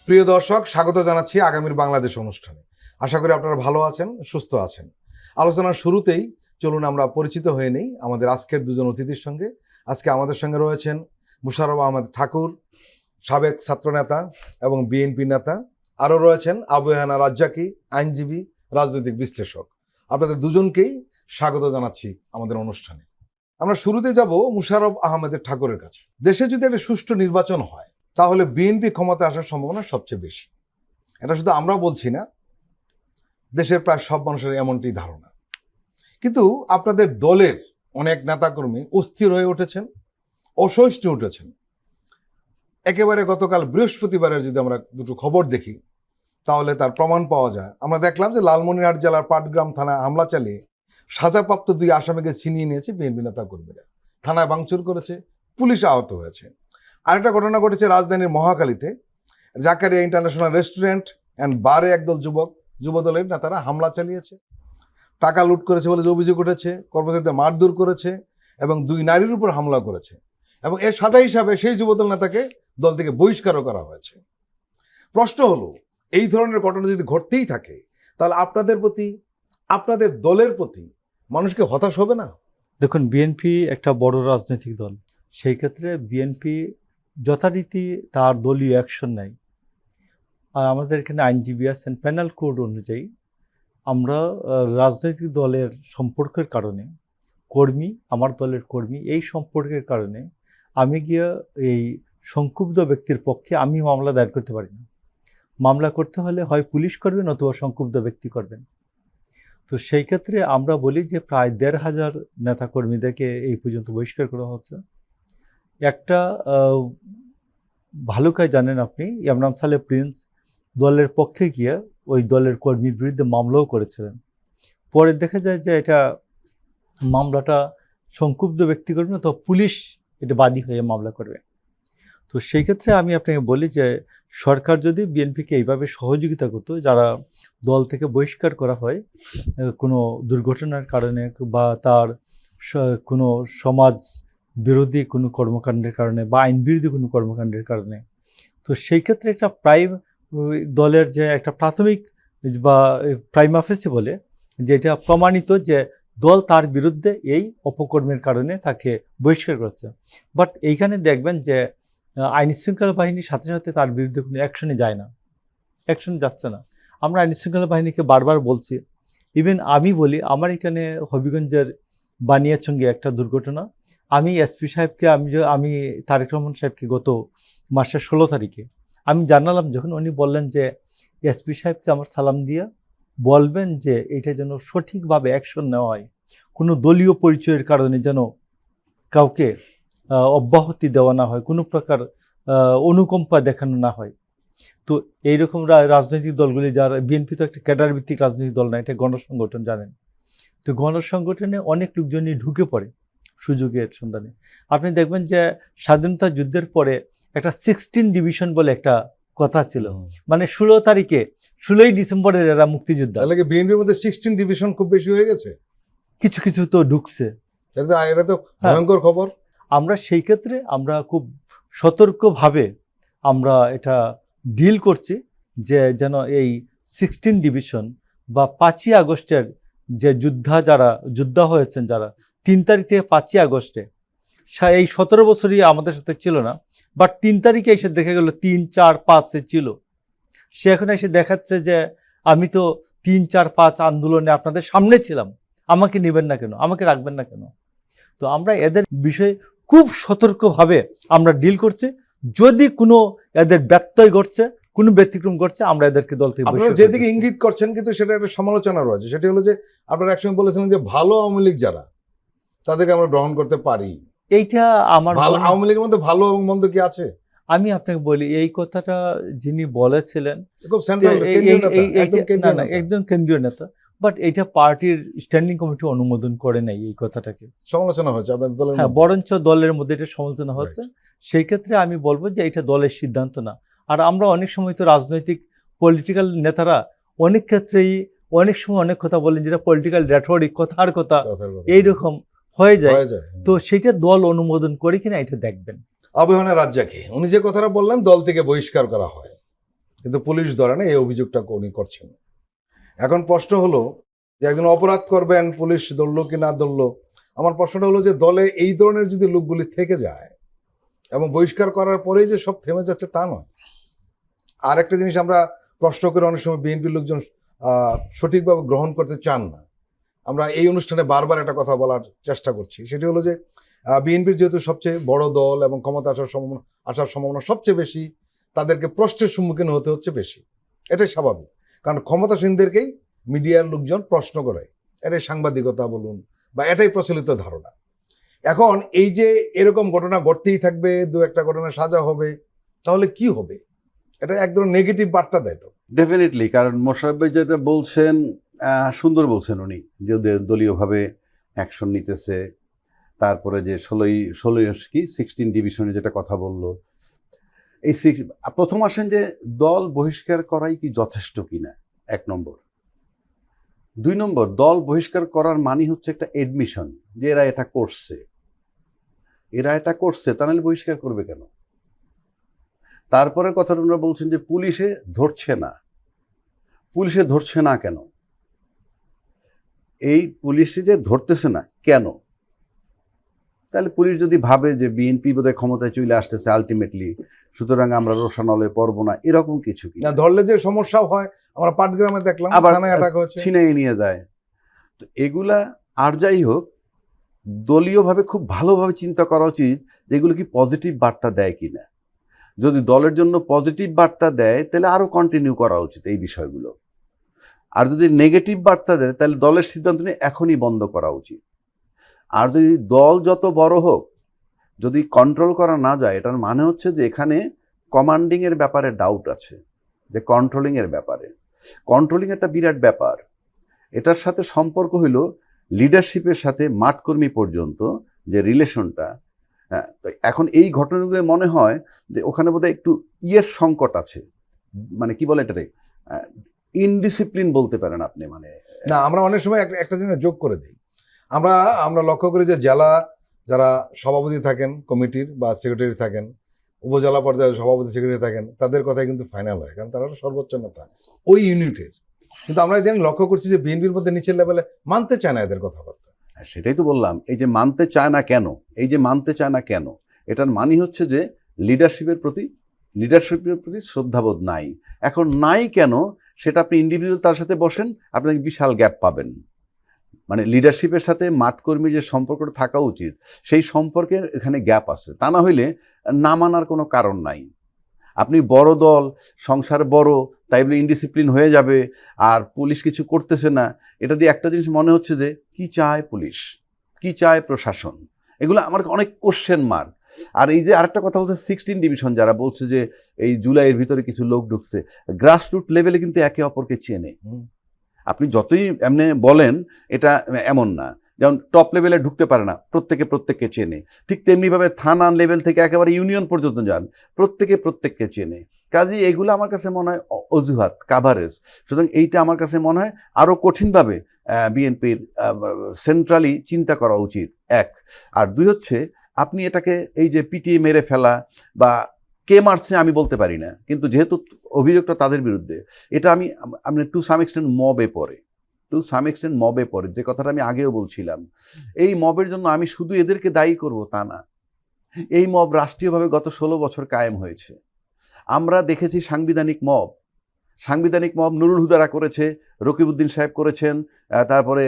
প্রিয় দর্শক, স্বাগত জানাচ্ছি আগামীর বাংলাদেশ অনুষ্ঠানে। আশা করি আপনারা ভালো আছেন, সুস্থ আছেন। আলোচনার শুরুতেই চলুন আমরা পরিচিত হয়ে নেই আমাদের আজকের দুজন অতিথির সঙ্গে। আজকে আমাদের সঙ্গে রয়েছেন মুশাররফ আহমেদ ঠাকুর, সাবেক ছাত্রনেতা এবং বিএনপি নেতা। আরও রয়েছেন আবু হেনা রাজ্জাকি, আইনজীবী, রাজনৈতিক বিশ্লেষক। আপনাদের দুজনকেই স্বাগত জানাচ্ছি আমাদের অনুষ্ঠানে। আমরা শুরুতে যাব মুশাররফ আহমেদের ঠাকুরের কাছে। দেশে যদি একটা সুষ্ঠু নির্বাচন হয় তাহলে বিএনপি ক্ষমতায় আসার সম্ভাবনা সবচেয়ে বেশি। এটা শুধু আমরা বলছি না, দেশের প্রায় সব মানুষের এমনটি ধারণা। কিন্তু আপনাদের দলের অনেক নেতাকর্মী অস্থির হয়ে উঠেছেন, অসহিষ্ণু উঠেছেন। একেবারে গতকাল বৃহস্পতিবারের যদি আমরা দুটো খবর দেখি তাহলে তার প্রমাণ পাওয়া যায়। আমরা দেখলাম যে লালমনিরহাট জেলার পাটগ্রাম থানায় হামলা চালিয়ে সাজাপ্রাপ্ত 2 আসামিকে ছিনিয়ে নিয়েছে বিএনপি নেতাকর্মীরা। থানায় ভাঙচুর করেছে, পুলিশ আহত হয়েছে। আরেকটা ঘটনা ঘটেছে রাজধানীর মহাখালীতে, জাকারিয়া ইন্টারন্যাশনাল রেস্টুরেন্ট অ্যান্ড বারে একদল যুবদলের নেতারা হামলা চালিয়েছে, টাকা লুট করেছে বলে যে অভিযোগ উঠেছে, কর্মচারীদের মারধর করেছে এবং 2 নারীর উপর হামলা করেছে। এবং এর সাজা হিসাবে সেই যুবদল নেতাকে দল থেকে বহিষ্কারও করা হয়েছে। প্রশ্ন হলো, এই ধরনের ঘটনা যদি ঘটতেই থাকে তাহলে আপনাদের প্রতি, আপনাদের দলের প্রতি মানুষকে হতাশ হবে না? দেখুন, বিএনপি একটা বড় রাজনৈতিক দল। সেই ক্ষেত্রে বিএনপি যথারীতি তার দলীয় অ্যাকশন নেয়। আর আমাদের এখানে আইনজীবী আছেন, প্যানেল কোড অনুযায়ী আমরা রাজনৈতিক দলের সম্পর্কের কারণে, আমার দলের কর্মী, এই সম্পর্কের কারণে আমি গিয়ে এই সংক্ষুব্ধ ব্যক্তির পক্ষে আমি মামলা দায়ের করতে পারি না। মামলা করতে হলে হয় পুলিশ করবেন অথবা সংক্ষুব্ধ ব্যক্তি করবেন। তো সেই ক্ষেত্রে আমরা বলি যে প্রায় 1,500 নেতাকর্মীদেরকে এই পর্যন্ত বহিষ্কার করা হচ্ছে। একটা ভালুকায় জানেন আপনি, ইমরান সালে প্রিন্স দলের পক্ষে গিয়ে ওই দলের কর্মীর বিরুদ্ধে মামলাও করেছিলেন। পরে দেখা যায় যে এটা মামলাটা সংক্ষুব্ধ ব্যক্তি করবে না, তো পুলিশ এটা বাদী হয়ে মামলা করবে। তো সেই ক্ষেত্রে আমি আপনাকে বলি যে সরকার যদি বিএনপিকে এইভাবে সহযোগিতা করতো, যারা দল থেকে বহিষ্কার করা হয় কোনো দুর্ঘটনার কারণে বা তার কোনো সমাজ বিরোধী কোনো কর্মকাণ্ডের কারণে বা আইন বিরোধী কোনো কর্মকাণ্ডের কারণে, তো সেই ক্ষেত্রে একটা দলের যে একটা প্রাথমিক বা প্রাইমা ফেসি বলে যে এটা প্রমাণিত যে দল তার বিরুদ্ধে এই অপকর্মের কারণে তাকে বহিষ্কার করছে। বাট এইখানে দেখবেন যে আইন শৃঙ্খলা বাহিনীর সাথে সাথে তার বিরুদ্ধে কোনো অ্যাকশনে যায় না, অ্যাকশনে যাচ্ছে না। আমরা আইন শৃঙ্খলা বাহিনীকে বারবার বলছি। ইভেন আমি বলি, আমার এখানে হবিগঞ্জের বানিয়ার সঙ্গে একটা দুর্ঘটনা, আমি এসপি সাহেবকে আমি তারেক রহমান সাহেবকে গত মাসের 16 তারিখে আমি জানালাম, যখন উনি বললেন যে এসপি সাহেবকে আমার সালাম দিয়ে বলবেন যে এটা যেন সঠিকভাবে অ্যাকশন নেওয়া হয়, কোনো দলীয় পরিচয়ের কারণে যেন কাউকে অব্যাহতি দেওয়া না হয়, কোনো প্রকার অনুকম্পা দেখানো না হয়। তো এইরকম রাজনৈতিক দলগুলি, যারা বিএনপি তো একটা ক্যাডার ভিত্তিক রাজনৈতিক দল না, এটা গণসংগঠন জানেন। তো গণসংগঠনে অনেক লোকজনই ঢুকে পড়ে সুযোগের সন্ধানে। আপনি দেখবেন যে স্বাধীনতা যুদ্ধের পরে একটা 16 ডিভিশন বলে একটা কথা ছিল, মানে 16ই ডিসেম্বরের এরা মুক্তিযোদ্ধা। তাহলে কি বিএনপির মধ্যে 16 ডিভিশন খুব বেশি হয়ে গেছে? কিছু কিছু তো ঢুকছে, এটা তো ভয়ঙ্কর খবর। আমরা সেই ক্ষেত্রে আমরা খুব সতর্কভাবে আমরা এটা ডিল করছি যে যেন এই 16 ডিভিশন বা 5ই আগস্টের যে যোদ্ধা হয়েছেন যারা 3 তারিখ থেকে 5ই আগস্টে, এই 17 বছরই আমাদের সাথে ছিল না, বাট 3 তারিখে এসে দেখা গেল 3, 4, 5 ছিল। সে এখন এসে দেখাচ্ছে যে আমি তো 3, 4, 5 আন্দোলনে আপনাদের সামনে ছিলাম, আমাকে নেবেন না কেন, আমাকে রাখবেন না কেন? তো আমরা এদের বিষয়ে খুব সতর্কভাবে আমরা ডিল করছি। যদি কোনো এদের ব্যত্যয় ঘটছে, কোনো ব্যতিক্রম ঘটছে, আমরা এদেরকে দল থেকে আপনারা যেদিকে ইঙ্গিত করছেন কিন্তু সেটা একটা সমালোচনা রয়েছে। সেটা হলো যে আপনারা একসময় বলেছিলেন যে ভালো আওয়ামী লীগ যারা, তাদেরকে আমরা গ্রহণ করতে পারি। এইটা আমার আওয়ামী লীগের মধ্যে ভালো এবং মন্দ কি আছে? আমি আপনাকে বলি, এই কথাটা যিনি বলেছিলেন একজন কেন্দ্রীয় নেতা, বাট এটা পার্টির স্ট্যান্ডিং কমিটি অনুমোদন করে নাই এই কথাটাকে। সমালোচনা হচ্ছে আপনাদের দলের? হ্যাঁ, বরঞ্চ দলের মধ্যে এটা সমালোচনা হচ্ছে। সেই ক্ষেত্রে আমি বলবো যে এটা দলের সিদ্ধান্ত না। আর আমরা অনেক সময় তো রাজনৈতিক পলিটিক্যাল নেতারা অনেক ক্ষেত্রেই অনেক সময় অনেক কথা বলেন, যেটা পলিটিক্যাল রেটরিক, কথার কথা এইরকম হয়ে যায়। তো সেটা দল অনুমোদন করে কিনা এটা দেখবেন। আবু হেনা রাজ্জাকি, উনি যে কথাটা বললেন দল থেকে বহিষ্কার করা হয়, কিন্তু পুলিশ ধরে না, এই অভিযোগটা উনি করছেন। এখন প্রশ্ন হলো যে একজন অপরাধ করবেন, পুলিশ ধরলো কি না ধরলো, আমার প্রশ্নটা হলো যে দলে এই ধরনের যদি লোকগুলি থেকে যায় এবং বহিষ্কার করার পরেই যে সব থেমে যাচ্ছে তা নয়। আর একটা জিনিস আমরা প্রশ্ন করে অনেক সময় বিএনপির লোকজন সঠিকভাবে গ্রহণ করতে চান না। আমরা এই অনুষ্ঠানে বারবার একটা কথা বলার চেষ্টা করছি, সেটি হলো যে বিএনপির যেহেতু সবচেয়ে বড় দল এবং ক্ষমতা আসার সম্ভাবনা সবচেয়ে বেশি, তাদেরকে প্রশ্নের সম্মুখীন হতে হচ্ছে বেশি। এটাই স্বাভাবিক, কারণ ক্ষমতাসীনদেরকেই মিডিয়ার লোকজন প্রশ্ন করে, এটাই সাংবাদিকতা বলুন বা এটাই প্রচলিত ধারণা। এখন এই যে এরকম ঘটনা ঘটতেই থাকবে, দু একটা ঘটনা সাজা হবে, তাহলে কি হবে? এটা এক ধরনের নেগেটিভ বার্তা দেয় তো। ডেফিনেটলি, কারণ মোশাররফ ভাই যেটা বলছেন সুন্দর বলছেন উনি, যে দলীয়ভাবে অ্যাকশন নিতেছে, তারপরে যে 16 ডিভিশনে যেটা কথা বললো, এই প্রথম আসেন যে দল বহিষ্কার করাই কি যথেষ্ট কিনা, 1 নম্বর। 2 নম্বর, দল বহিষ্কার করার মানে হচ্ছে একটা এডমিশন যে এরা এটা করছে, তা নাহলে বহিষ্কার করবে কেন? তারপরে কথাটা ওনারা বলছেন যে পুলিশে ধরছে না কেন? এই পুলিশে যে ধরতেছে না কেন? তাহলে পুলিশ যদি ভাবে যে বিএনপি বোধহয় ক্ষমতায় চলে আসতেছে আলটিমেটলি, সুতরাং আমরা রোশানলে পড়বো না, এরকম কিছু কি? না, ধরলে যে সমস্যাও হয়, আমরা পাটগ্রামে দেখলাম আবার থানায় অ্যাটাক হয়েছে, ছিনিয়ে নিয়ে যায়। তো এগুলা, আর যাই হোক, দলীয়ভাবে খুব ভালোভাবে চিন্তা করা উচিত যে এগুলো কি পজিটিভ বার্তা দেয় কিনা। যদি দলের জন্য পজিটিভ বার্তা দেয় তাহলে আরো কন্টিনিউ করা উচিত এই বিষয়গুলো। আর যদি নেগেটিভ বার্তা দেয় তাহলে দলের সিদ্ধান্ত নিয়ে এখনই বন্ধ করা উচিত। আর যদি দল যত বড় হোক, যদি কন্ট্রোল করা না যায়, এটার মানে হচ্ছে যে এখানে কমান্ডিং এর ব্যাপারে ডাউট আছে, যে কন্ট্রোলিং এর ব্যাপারে। কন্ট্রোলিং একটা বিরাট ব্যাপার। এটার সাথে সম্পর্ক হইল লিডারশিপের সাথে মাঠকর্মী পর্যন্ত যে রিলেশনটা। হ্যাঁ, তো এখন এই ঘটনাগুলো মনে হয় যে ওখানে বোধহয় একটু সংকট আছে, মানে কি বলে এটারে, ইনডিসিপ্লিন বলতে পারেন আপনি। মানে না, আমরা অনেক সময় একটা জিনিস যোগ করে দিই। আমরা লক্ষ্য করি যে জেলা যারা সভাপতি থাকেন কমিটির বা সেক্রেটারি থাকেন, উপজেলা পর্যায়ে সভাপতি সেক্রেটারি থাকেন, তাদের কথাই কিন্তু ফাইনাল হয়, কারণ তারা সর্বোচ্চ নেতা ওই ইউনিটের। কিন্তু আমরা এদিন লক্ষ্য করছি যে বিএনপির মধ্যে নিচের লেভেলে মানতে চায় না এদের কথাবার্তা। সেটাই তো বললাম, এই যে মানতে চায় না কেন, এটার মানে হচ্ছে যে লিডারশিপের প্রতি শ্রদ্ধাবোধ নাই। এখন নাই কেন সেটা আপনি ইন্ডিভিজুয়াল তার সাথে বসেন, আপনাকে বিশাল গ্যাপ পাবেন। মানে লিডারশিপের সাথে মাঠকর্মীর যে সম্পর্কটা থাকা উচিত, সেই সম্পর্কের এখানে গ্যাপ আছে। তা না হইলে না মানার কোনো কারণ নাই। আপনি বড় দল, সংসার বড়, তাই বলে ইনডিসিপ্লিন হয়ে যাবে আর পুলিশ কিছু করতেছে না, এটা দিয়ে একটা জিনিস মনে হচ্ছে যে কি চায় পুলিশ, কি চায় প্রশাসন, এগুলো আমার অনেক কোশ্চেন মার্ক। আর এই যে আরেকটা কথা বলছে 16 ডিভিশন, যারা বলছে যে এই জুলাইয়ের ভিতরে কিছু লোক ঢুকছে, গ্রাসরুট লেভেলে কিন্তু একে অপরকে চেনে। আপনি যতই এমনি বলেন এটা এমন না, যেমন টপ লেভেলে ঢুকতে পারে না, প্রত্যেককে চেনে। ঠিক তেমনিভাবে থানা লেভেল থেকে একেবারে ইউনিয়ন পর্যন্ত যান, প্রত্যেককে চেনে। কাজেই এগুলো আমার কাছে মনে হয় অজুহাত, কাভারেজ। সুতরাং এইটা আমার কাছে মনে হয় আরও কঠিনভাবে বিএনপির সেন্ট্রালি চিন্তা করা উচিত, 1। আর 2 হচ্ছে, আপনি এটাকে এই যে পিটিয়ে মেরে ফেলা বা কে মারছে আমি বলতে পারি না, কিন্তু যেহেতু অভিযোগটা তাদের বিরুদ্ধে, এটা আমি টু সাম এক্সটেন্ট মবে পড়ে, যে কথাটা আমি আগেও বলছিলাম। এই মবের জন্য আমি শুধু এদেরকে দায়ী করব তা না। এই মব রাষ্ট্রীয়ভাবে গত 16 বছর কায়েম হয়েছে। আমরা দেখেছি সাংবিধানিক মব নুরুল হুদারা করেছে, রকিবউদ্দিন সাহেব করেছেন, তারপরে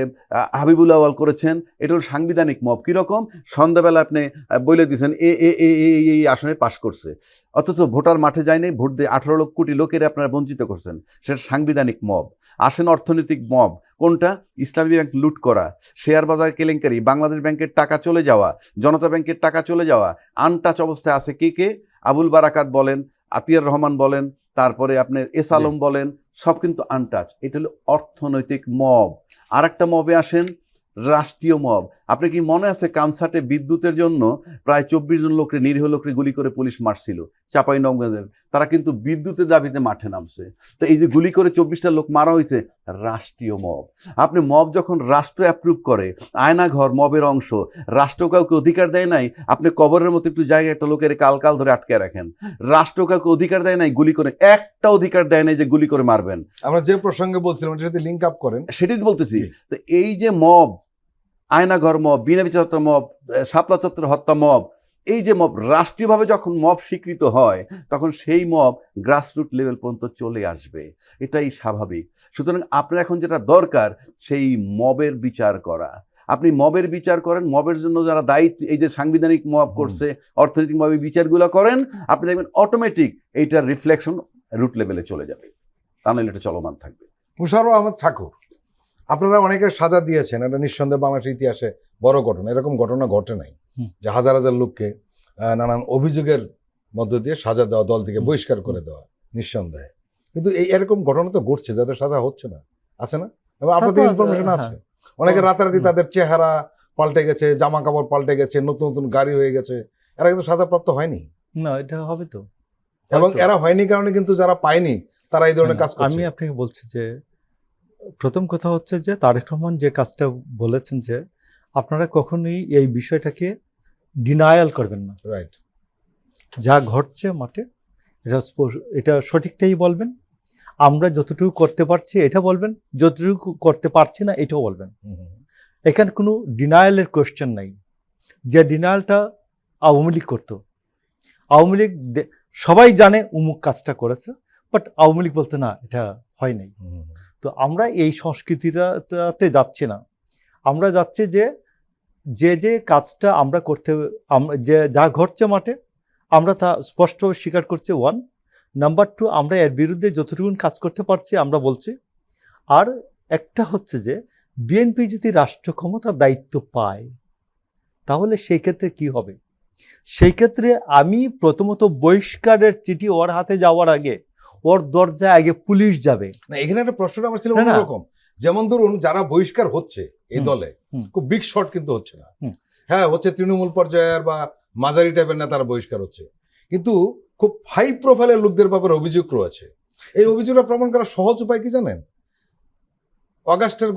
হাবিবুল আওয়াল করেছেন। এটা হল সাংবিধানিক মব। কীরকম? সন্ধ্যাবেলা আপনি বলে দিয়েছেন এই আসনে পাশ করছে, অথচ ভোটার মাঠে যায়নি, ভোট দিয়ে 18 কোটি লোকের আপনারা বঞ্চিত করছেন। সেটা সাংবিধানিক মব। আসেন অর্থনৈতিক মব, কোনটা? ইসলামী ব্যাংক লুট করা, শেয়ার বাজার কেলেঙ্কারি, বাংলাদেশ ব্যাংকের টাকা চলে যাওয়া, জনতা ব্যাংকের টাকা চলে যাওয়া, আনটাচ অবস্থায় আছে কে? আবুল বারাকাত বলেন, আতিয়ার রহমান বলেন, তারপরে আপনি এস আলম বলেন, সব কিন্তু আনটাচ। এটা হলো অর্থনৈতিক মব। আর একটা মবে আসেন, রাষ্ট্রীয় মব। আপনি কি মনে আছে কানসার্টে বিদ্যুতের জন্য প্রায় 24 জন লোককে, নিরীহ লোককে গুলি করে পুলিশ মারছিল চাঁপাইনবাবগঞ্জের? তারা কিন্তু বিদ্যুতের দাবিতে মাঠে নামছে। তো এই যে গুলি করে 24টা লোক মারা হয়েছে, রাষ্ট্রীয় মব। আপনি মব যখন রাষ্ট্র অ্যাপ্রুভ করে, আয়নাঘর মবের অংশ, রাষ্ট্র কাউকে অধিকার দেয় নাই আপনি কবরের মতো একটু জায়গায় একটা লোকের কাল কাল ধরে আটকে রাখেন। রাষ্ট্র কাউকে অধিকার দেয় নাই গুলি করে, একটা অধিকার দেয় নাই যে গুলি করে মারবেন। আমরা যে প্রসঙ্গে বলছিলাম এটার সাথে লিঙ্ক আপ করেন। সেটাই বলতেছি। তো এই যে মব, আয়নাঘর মব, বিনা বিচার হত্যা মব, শাপলা চত্বর হত্যা মব, এই যে মব রাষ্ট্রীয়ভাবে যখন মব স্বীকৃত হয়, তখন সেই মব গ্রাসরুট লেভেল পর্যন্ত চলে আসবে, এটাই স্বাভাবিক। সুতরাং আপনার এখন যেটা দরকার, সেই মবের বিচার করা। আপনি মবের বিচার করেন, মবের জন্য যারা দায়ী, এই যে সাংবিধানিক মব করছে, অর্থনৈতিক মবের বিচারগুলো করেন, আপনি দেখবেন অটোমেটিক এইটার রিফ্লেকশন রুট লেভেলে চলে যাবে, তা নাহলে এটা চলমান থাকবে। মুশাররফ আহমদ ঠাকুর, আপনারা অনেকের সাজা দিয়েছেন, এটা নিঃসন্দেহে বাংলাদেশের ইতিহাসে বড় ঘটনা। এরকম ঘটনা ঘটে নাই যে হাজার হাজার লোককে নানান অভিযোগের মধ্য দিয়ে সাজা দেওয়া, দল থেকে বহিষ্কার করে দেওয়া, নিঃসন্দেহে। কিন্তু এরকম ঘটনা তো ঘটছে যাদের সাজা হচ্ছে না, আছে না? এবং আপনাদের ইনফরমেশন আছে, অনেকে রাতারাতি তাদের চেহারা পাল্টে গেছে, জামা কাপড় পাল্টে গেছে, নতুন নতুন গাড়ি হয়ে গেছে, এরা কিন্তু সাজাপ্রাপ্ত হয়নি। না, এটা হবে তো। এবং এরা হয়নি কারণে কিন্তু যারা পায়নি তারা এই ধরনের কাজ করছে। আমি আপনাকে বলছি যে প্রথম কথা হচ্ছে যে তারেক রহমান যে কাজটা বলেছেন যে আপনারা কখনোই এই বিষয়টাকে ডিনায়াল করবেন না। রাইট। যা ঘটছে মাঠে এটা সঠিকটাই বলবেন। আমরা যতটুকু করতে পারছি এটা বলবেন, যতটুকু করতে পারছি না এটাও বলবেন। এখানে কোনো ডিনায়ালের কোয়েশ্চেন নাই। যে ডিনায়ালটা আওয়ামী লীগ করতো, আওয়ামী লীগ সবাই জানে উমুক কাজটা করেছে, বাট আওয়ামী লীগ বলতে না এটা হয় নাই। তো আমরা এই সংস্কৃতিটাতে যাচ্ছি না। আমরা যাচ্ছি যে যে কাজটা আমরা করতে, যে যা ঘটছে মাঠে আমরা তা স্পষ্টভাবে স্বীকার করছি, 1 নাম্বার 2 আমরা এর বিরুদ্ধে যতটুকু কাজ করতে পারছি আমরা বলছি। আর একটা হচ্ছে যে বিএনপি যদি রাষ্ট্র ক্ষমতার দায়িত্ব পায় তাহলে সেই ক্ষেত্রে কি হবে? সেই ক্ষেত্রে আমি প্রথমত বহিষ্কারের চিঠি ওর হাতে যাওয়ার আগে ওর দরজায় আগে পুলিশ যাবে না। এখানে একটা প্রশ্নটা আমার ছিল অন্যরকম। যেমন ধরুন যারা বহিষ্কার হচ্ছে এই দলে, খুব বিগ শট কিন্তু হচ্ছে না। হ্যাঁ, হচ্ছে তৃণমূল পর্যায়ের বা মাঝারি টাইপের নেতারা বহিষ্কার হচ্ছে, কিন্তু খুব হাই প্রোফাইলের লোকদের ব্যাপারে অভিযোগ রয়েছে। এই অভিযোগটা প্রমাণ করার সহজ উপায় কি জানেন?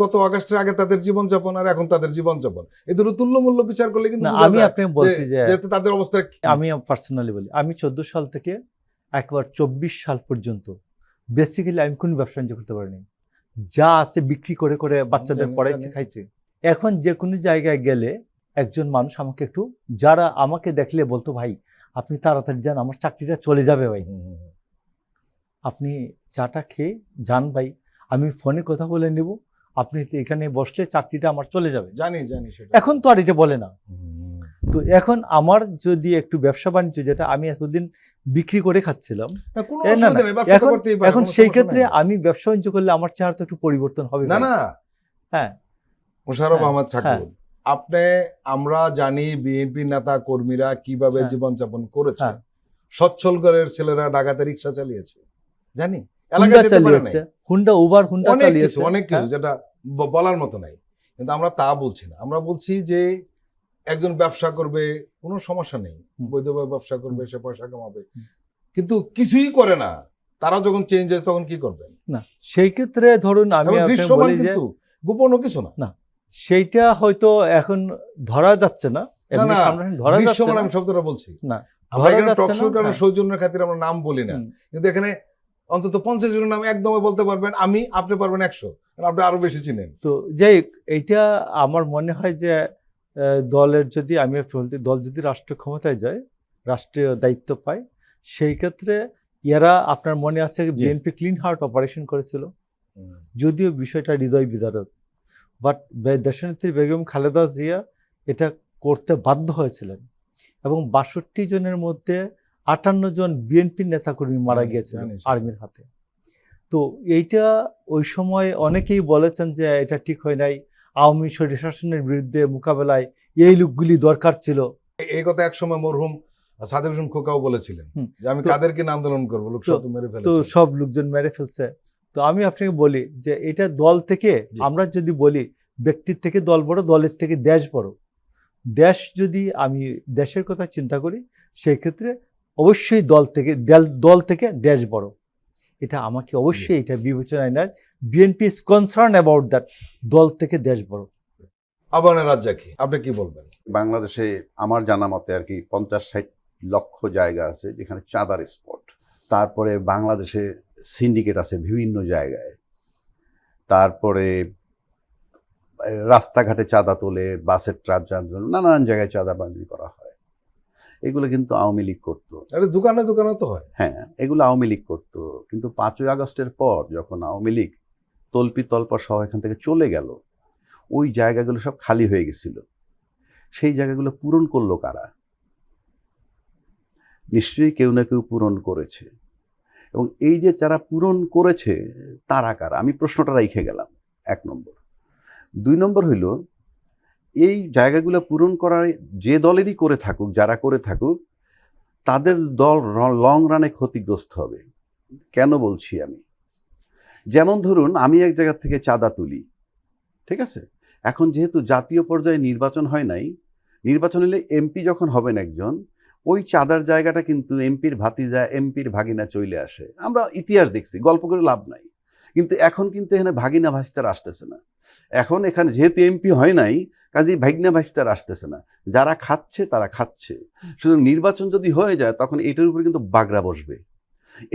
গত আগস্টের আগে তাদের জীবনযাপন আর এখন তাদের জীবনযাপন, এই দুটো তুল্যমূল্য বিচার করলে কিন্তু আমি আপনাকে বলছি যে তাদের অবস্থা। আমি পার্সোনালি বলি, আমি 14 সাল থেকে একবার 24 সাল পর্যন্ত বেসিক্যালি আমি কোনো ব্যবসা বাণিজ্য করতে পারিনি। যা আছে বিক্রি করে করে বাচ্চাদের পড়াইছে, খাইছে। এখন যে কোনো জায়গায় গেলে একজন মানুষ আমাকে একটু, যারা আমাকে দেখলে বলতো ভাই আপনি তাড়াতাড়ি যান, আমার চাকরিটা চলে যাবে ভাই, আপনি চাটা খেয়ে যান ভাই, আমি ফোনে কথা বলে নেব, আপনি এখানে বসলে চাকরিটা আমার চলে যাবে। জানি সেটা। এখন তো আর এটা বলে না। তো এখন আমার যদি একটু ব্যবসা বাণিজ্য যেটা আমি এতদিন বিক্রি করে খাচ্ছিলাম, এখন সেই ক্ষেত্রে আমি ব্যবসা বাণিজ্য করলে আমার চেহারা তো একটু পরিবর্তন হবে। না। হ্যাঁ, মুশাররফ আহমদ ঠাকুর, আমরা জানি বিএনপি নেতা কর্মীরা কিভাবে জীবনযাপন করেছে। সচ্ছল ঘরের ছেলেরা ডাকাতে রিক্সা চালিয়েছে, জানি, হুন্ডা উবার হুন্ডা চালিয়েছে, অনেক কিছু যেটা বলার মতো নাই। কিন্তু আমরা তা বলছি না। আমরা বলছি যে একজন ব্যবসা করবে, কোনো সমস্যা নেই, বৈধভাবে ব্যবসা করবে, সে পয়সা কামাবে, কিন্তু কিছুই করে না, তারা যখন চেঞ্জ হয় তখন কি করবেন? না, সেই ক্ষেত্রে ধরুন আমি বলি যে গোপনও কিছু না, সেইটা হয়তো এখন ধরা যাচ্ছে না। আমি শব্দটা বলছি না, আমরা এখানে টক শোর কারণে সৌজন্যের খাতিরে আমরা নাম বলি না, কিন্তু এখানে অন্তত 50 জনের নাম একদমই বলতে পারবেন, আপনি পারবেন 100, আপনি আরো বেশি চিনেন। তো যাই এইটা আমার মনে হয় যে দলের যদি আমি বলতে, দল যদি রাষ্ট্র ক্ষমতায় যায়, রাষ্ট্রীয় দায়িত্ব পায়, সেই ক্ষেত্রে এরা, আপনার মনে আছে বিএনপি ক্লিন হার্ট অপারেশন করেছিল, যদিও বিষয়টা হৃদয় বিদারক, বাট দেশনেত্রী বেগম খালেদা জিয়া এটা করতে বাধ্য হয়েছিলেন এবং 62 জনের মধ্যে 58 জন বিএনপির নেতাকর্মী মারা গিয়েছিলেন আর্মির হাতে। তো এইটা ওই সময় অনেকেই বলেছেন যে এটা ঠিক হয় নাই, আওয়ামী স্বৈরশাসনের বিরুদ্ধে মোকাবেলায় এই লোকগুলি দরকার ছিল। এই কথা একসময় মরহুম সাদেক হোসেন খোকাও বলেছিলেন যে আমি কাদেরকে আন্দোলন করবো, লোক সব মেরে ফেলেছে, তো সব লোকজন মেরে ফেলছে। তো আমি আপনাকে বলি যে এটা দল থেকে আমরা যদি বলি ব্যক্তির থেকে দল বড়, দলের থেকে দেশ বড়। দেশ যদি আমি দেশের কথা চিন্তা করি, সেই ক্ষেত্রে অবশ্যই দল থেকে দেশ বড়। এটা আমাকে অবশ্যই এটা বিবেচনায় নেয়। BNP is concern about that, দল থেকে দেশ বড়। আবাহনী রাজ্জাকি, আপনি কি বলবেন? বাংলাদেশে আমার জানা মতে আর কি 50-60 লক্ষ জায়গা আছে যেখানে চাঁদার স্পট। তারপরে বাংলাদেশে সিন্ডিকেট আছে বিভিন্ন জায়গায়। তারপরে রাস্তাঘাটে চাঁদা তোলে, বাসের ট্রাক যানজট, নানান জায়গায় চাঁদাবাজি করা হয়। এগুলো কিন্তু আওয়ামী লীগ করতো। এটা দোকানে দোকানে তো হয়। হ্যাঁ, এগুলো আওয়ামী লীগ করতো। কিন্তু 5ই আগস্টের পর যখন আওয়ামী লীগ তল্পি তল্পা সহ এখান থেকে চলে গেল, ওই জায়গাগুলো সব খালি হয়ে গেছিল। সেই জায়গাগুলো পূরণ করলো কারা? নিশ্চয়ই কেউ না কেউ পূরণ করেছে। এবং এই যে যারা পূরণ করেছে তারা কারা? আমি প্রশ্নটা রেখে গেলাম, 1 নম্বর। 2 নম্বর হইল, এই জায়গাগুলো পূরণ করার যে দলেরই করে থাকুক, যারা করে থাকুক, তাদের দল লং রানে ক্ষতিগ্রস্ত হবে। কেন বলছি আমি? যেমন ধরুন, আমি এক জায়গা থেকে চাঁদা তুলি, ঠিক আছে? এখন যেহেতু জাতীয় পর্যায়ে নির্বাচন হয় নাই, নির্বাচন হলে এমপি যখন হবেন একজন, ওই চাঁদার জায়গাটা কিন্তু এমপির ভাতিজা, এমপির ভাগিনা চলে আসে। আমরা ইতিহাস দেখছি, গল্প করে লাভ নাই। কিন্তু এখন কিন্তু এখানে ভাগিনা ভাইস্তার আসতেছে না। এখন এখানে যেহেতু এমপি হয় নাই, কাজেই ভাগিনা ভাইস্তার আসতেছে না। যারা খাচ্ছে তারা খাচ্ছে। শুধু নির্বাচন যদি হয়ে যায় তখন এটার উপরে কিন্তু বাগড়া বসবে।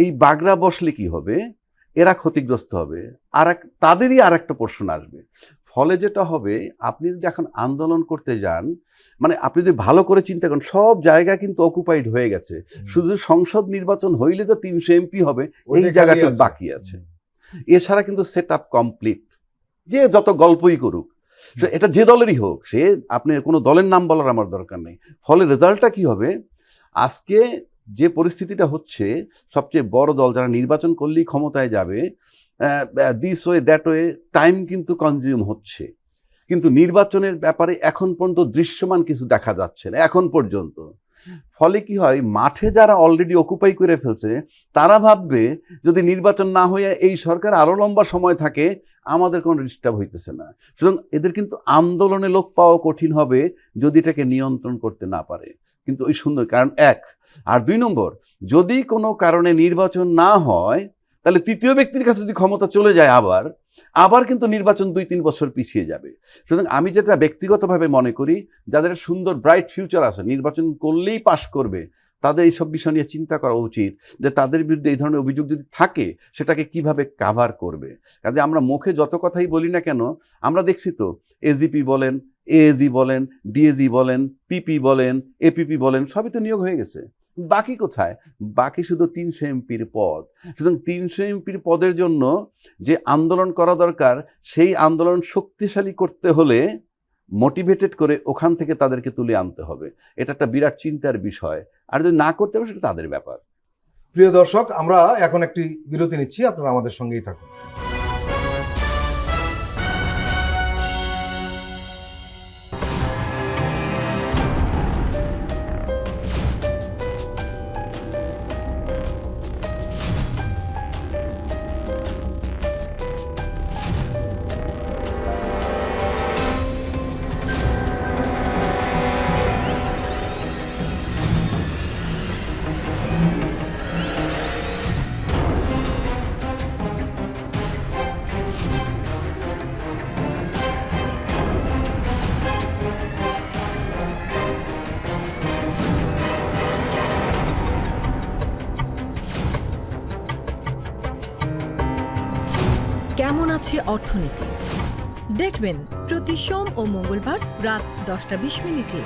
এই বাগড়া বসলে কি হবে? এরা ক্ষতিগ্রস্ত হবে, তাদেরই আর একটা পোর্শন আসবে। ফলে যেটা হবে, আপনি যদি এখন আন্দোলন করতে যান, মানে আপনি যদি ভালো করে চিন্তা করেন, সব জায়গা কিন্তু অকুপাইড হয়ে গেছে। শুধু সংসদ নির্বাচন হইলে তো 300 এমপি হবে, এই জায়গাটা বাকি আছে। এছাড়া কিন্তু সেট আপ কমপ্লিট। যে যত গল্পই করুক, এটা যে দলেরই হোক, সে আপনি কোনো দলের নাম বলার আমার দরকার নেই। ফলে রেজাল্টটা কি হবে? আজকে যে পরিস্থিতিটা হচ্ছে, সবচেয়ে বড় দল যারা নির্বাচন করলেই ক্ষমতায় যাবে, this way that way time কিন্তু কনজিউম হচ্ছে। কিন্তু নির্বাচনের ব্যাপারে এখন পর্যন্ত দৃশ্যমান কিছু দেখা যাচ্ছে না এখন পর্যন্ত। ফলে কি হয়, মাঠে যারা অলরেডি অকুপাই করে ফেলছে তারা ভাববে যদি নির্বাচন না হয়ে এই সরকার আরো লম্বা সময় থাকে, আমাদের কোনো ডিস্টার্ব হইতেছে না। সুতরাং এদের কিন্তু আন্দোলনে লোক পাওয়া কঠিন হবে যদি এটাকে নিয়ন্ত্রণ করতে না পারে। কিন্তু ওই সুন্দর কারণ 1 আর 2 নম্বর, যদি কোনো কারণে নির্বাচন না হয়, তাহলে তৃতীয় ব্যক্তির কাছে যদি ক্ষমতা চলে যায় আবার কিন্তু নির্বাচন 2-3 বছর পিছিয়ে যাবে। সুতরাং আমি যেটা ব্যক্তিগতভাবে মনে করি, যাদের সুন্দর ব্রাইট ফিউচার আছে, নির্বাচন করলেই পাশ করবে, তাদের এইসব বিষয় নিয়ে চিন্তা করা উচিত যে তাদের বিরুদ্ধে এই ধরনের অভিযোগ যদি থাকে সেটাকে কিভাবে কাভার করবে। কাজে আমরা মুখে যত কথাই বলি না কেন, আমরা দেখছি তো এজিপি বলেন, এএজি বলেন, ডিএজি বলেন, পিপি বলেন, এপিপি বলেন, সবই তো নিয়োগ হয়ে গেছে। বাকি কোথায়? বাকি শুধু 300 এমপির পদ। সুতরাং 300 এমপির পদের জন্য যে আন্দোলন করা দরকার, সেই আন্দোলন শক্তিশালী করতে হলে মোটিভেটেড করে ওখান থেকে তাদেরকে তুলে আনতে হবে। এটা একটা বিরাট চিন্তার বিষয়। আর যদি না করতে হবে, সেটা তাদের ব্যাপার। প্রিয় দর্শক, আমরা এখন একটি বিরতি নিচ্ছি, আপনারা আমাদের সঙ্গেই থাকুন। কেমন আছে অর্থনীতি দেখবেন প্রতি সোম ও মঙ্গলবার রাত 10:20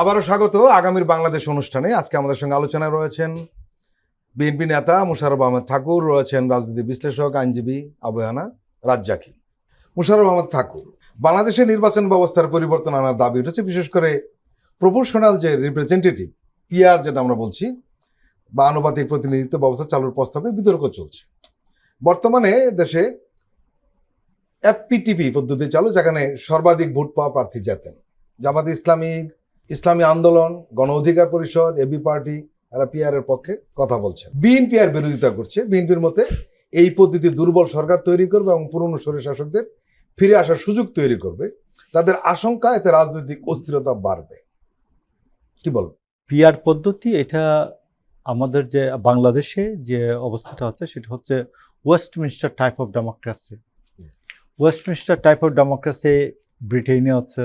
আবারও স্বাগত আগামীর বাংলাদেশ অনুষ্ঠানে। আজকে আমাদের সঙ্গে আলোচনায় রয়েছেন বিএনপি নেতা মোশাররফ আহমদ ঠাকুর, রয়েছেন রাজনীতি বিশ্লেষক আইনজীবী আবহানা রাজ্জাকি। মোশাররফ আহমদ ঠাকুর, বাংলাদেশের নির্বাচন ব্যবস্থার পরিবর্তন আনার দাবি উঠেছে, বিশেষ করে প্রপোর্শনাল যে রিপ্রেজেন্টেটিভ পিআর যেটা আমরা বলছি, বা আনুপাতিক প্রতিনিধিত্ব ব্যবস্থা চালুর প্রস্তাবে বিতর্ক চলছে। বর্তমানে দেশে এফপিটিপি পদ্ধতি চালু, যেখানে সর্বাধিক ভোট পাওয়া প্রার্থী জেতেন। জামাত ইসলামী, ইসলামী আন্দোলন, গণ অধিকার পরিষদ, এবি পার্টি, এরা পিআরের পক্ষে কথা বলছেন। বিএনপি আর বিরোধিতা করছে। বিএনপির মতে এই পদ্ধতি দুর্বল সরকার তৈরি করবে এবং পুরনো স্বৈর শাসকদের ফিরে আসার সুযোগ তৈরি করবে। তাদের আশঙ্কা এতে রাজনৈতিক অস্থিরতা বাড়বে। কি বলবো? পিআর পদ্ধতি এটা আমাদের যে বাংলাদেশে যে অবস্থাটা আছে সেটা হচ্ছে Westminster type of democracy. Westminster type of democracy ব্রিটেনে আছে,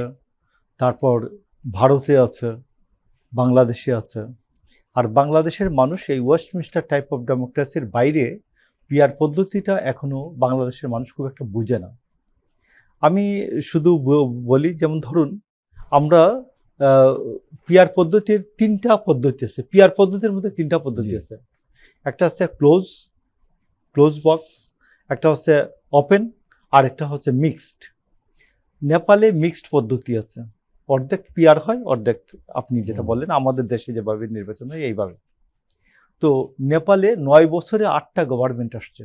তারপর ভারতে আছে, বাংলাদেশে আছে। আর বাংলাদেশের মানুষ এই ওয়েস্টমিনস্টার টাইপ অফ ডেমোক্রেসির বাইরে পিআর পদ্ধতিটা এখনও বাংলাদেশের মানুষ খুব একটা বুঝে না। আমি শুধু বলি, যেমন ধরুন আমরা পিআর পদ্ধতির 3টা পদ্ধতি আছে। পিআর পদ্ধতির মধ্যে 3টা পদ্ধতি আছে। একটা হচ্ছে ক্লোজ বক্স, একটা হচ্ছে ওপেন, আর একটা হচ্ছে মিক্সড। নেপালে মিক্সড পদ্ধতি আছে, অর্ধেক পিআর হয়, অর্ধেক আপনি যেটা বললেন আমাদের দেশে যেভাবে নির্বাচন হয় এইভাবে। তো নেপালে 9 বছরে 8টা গভর্নমেন্ট আসছে।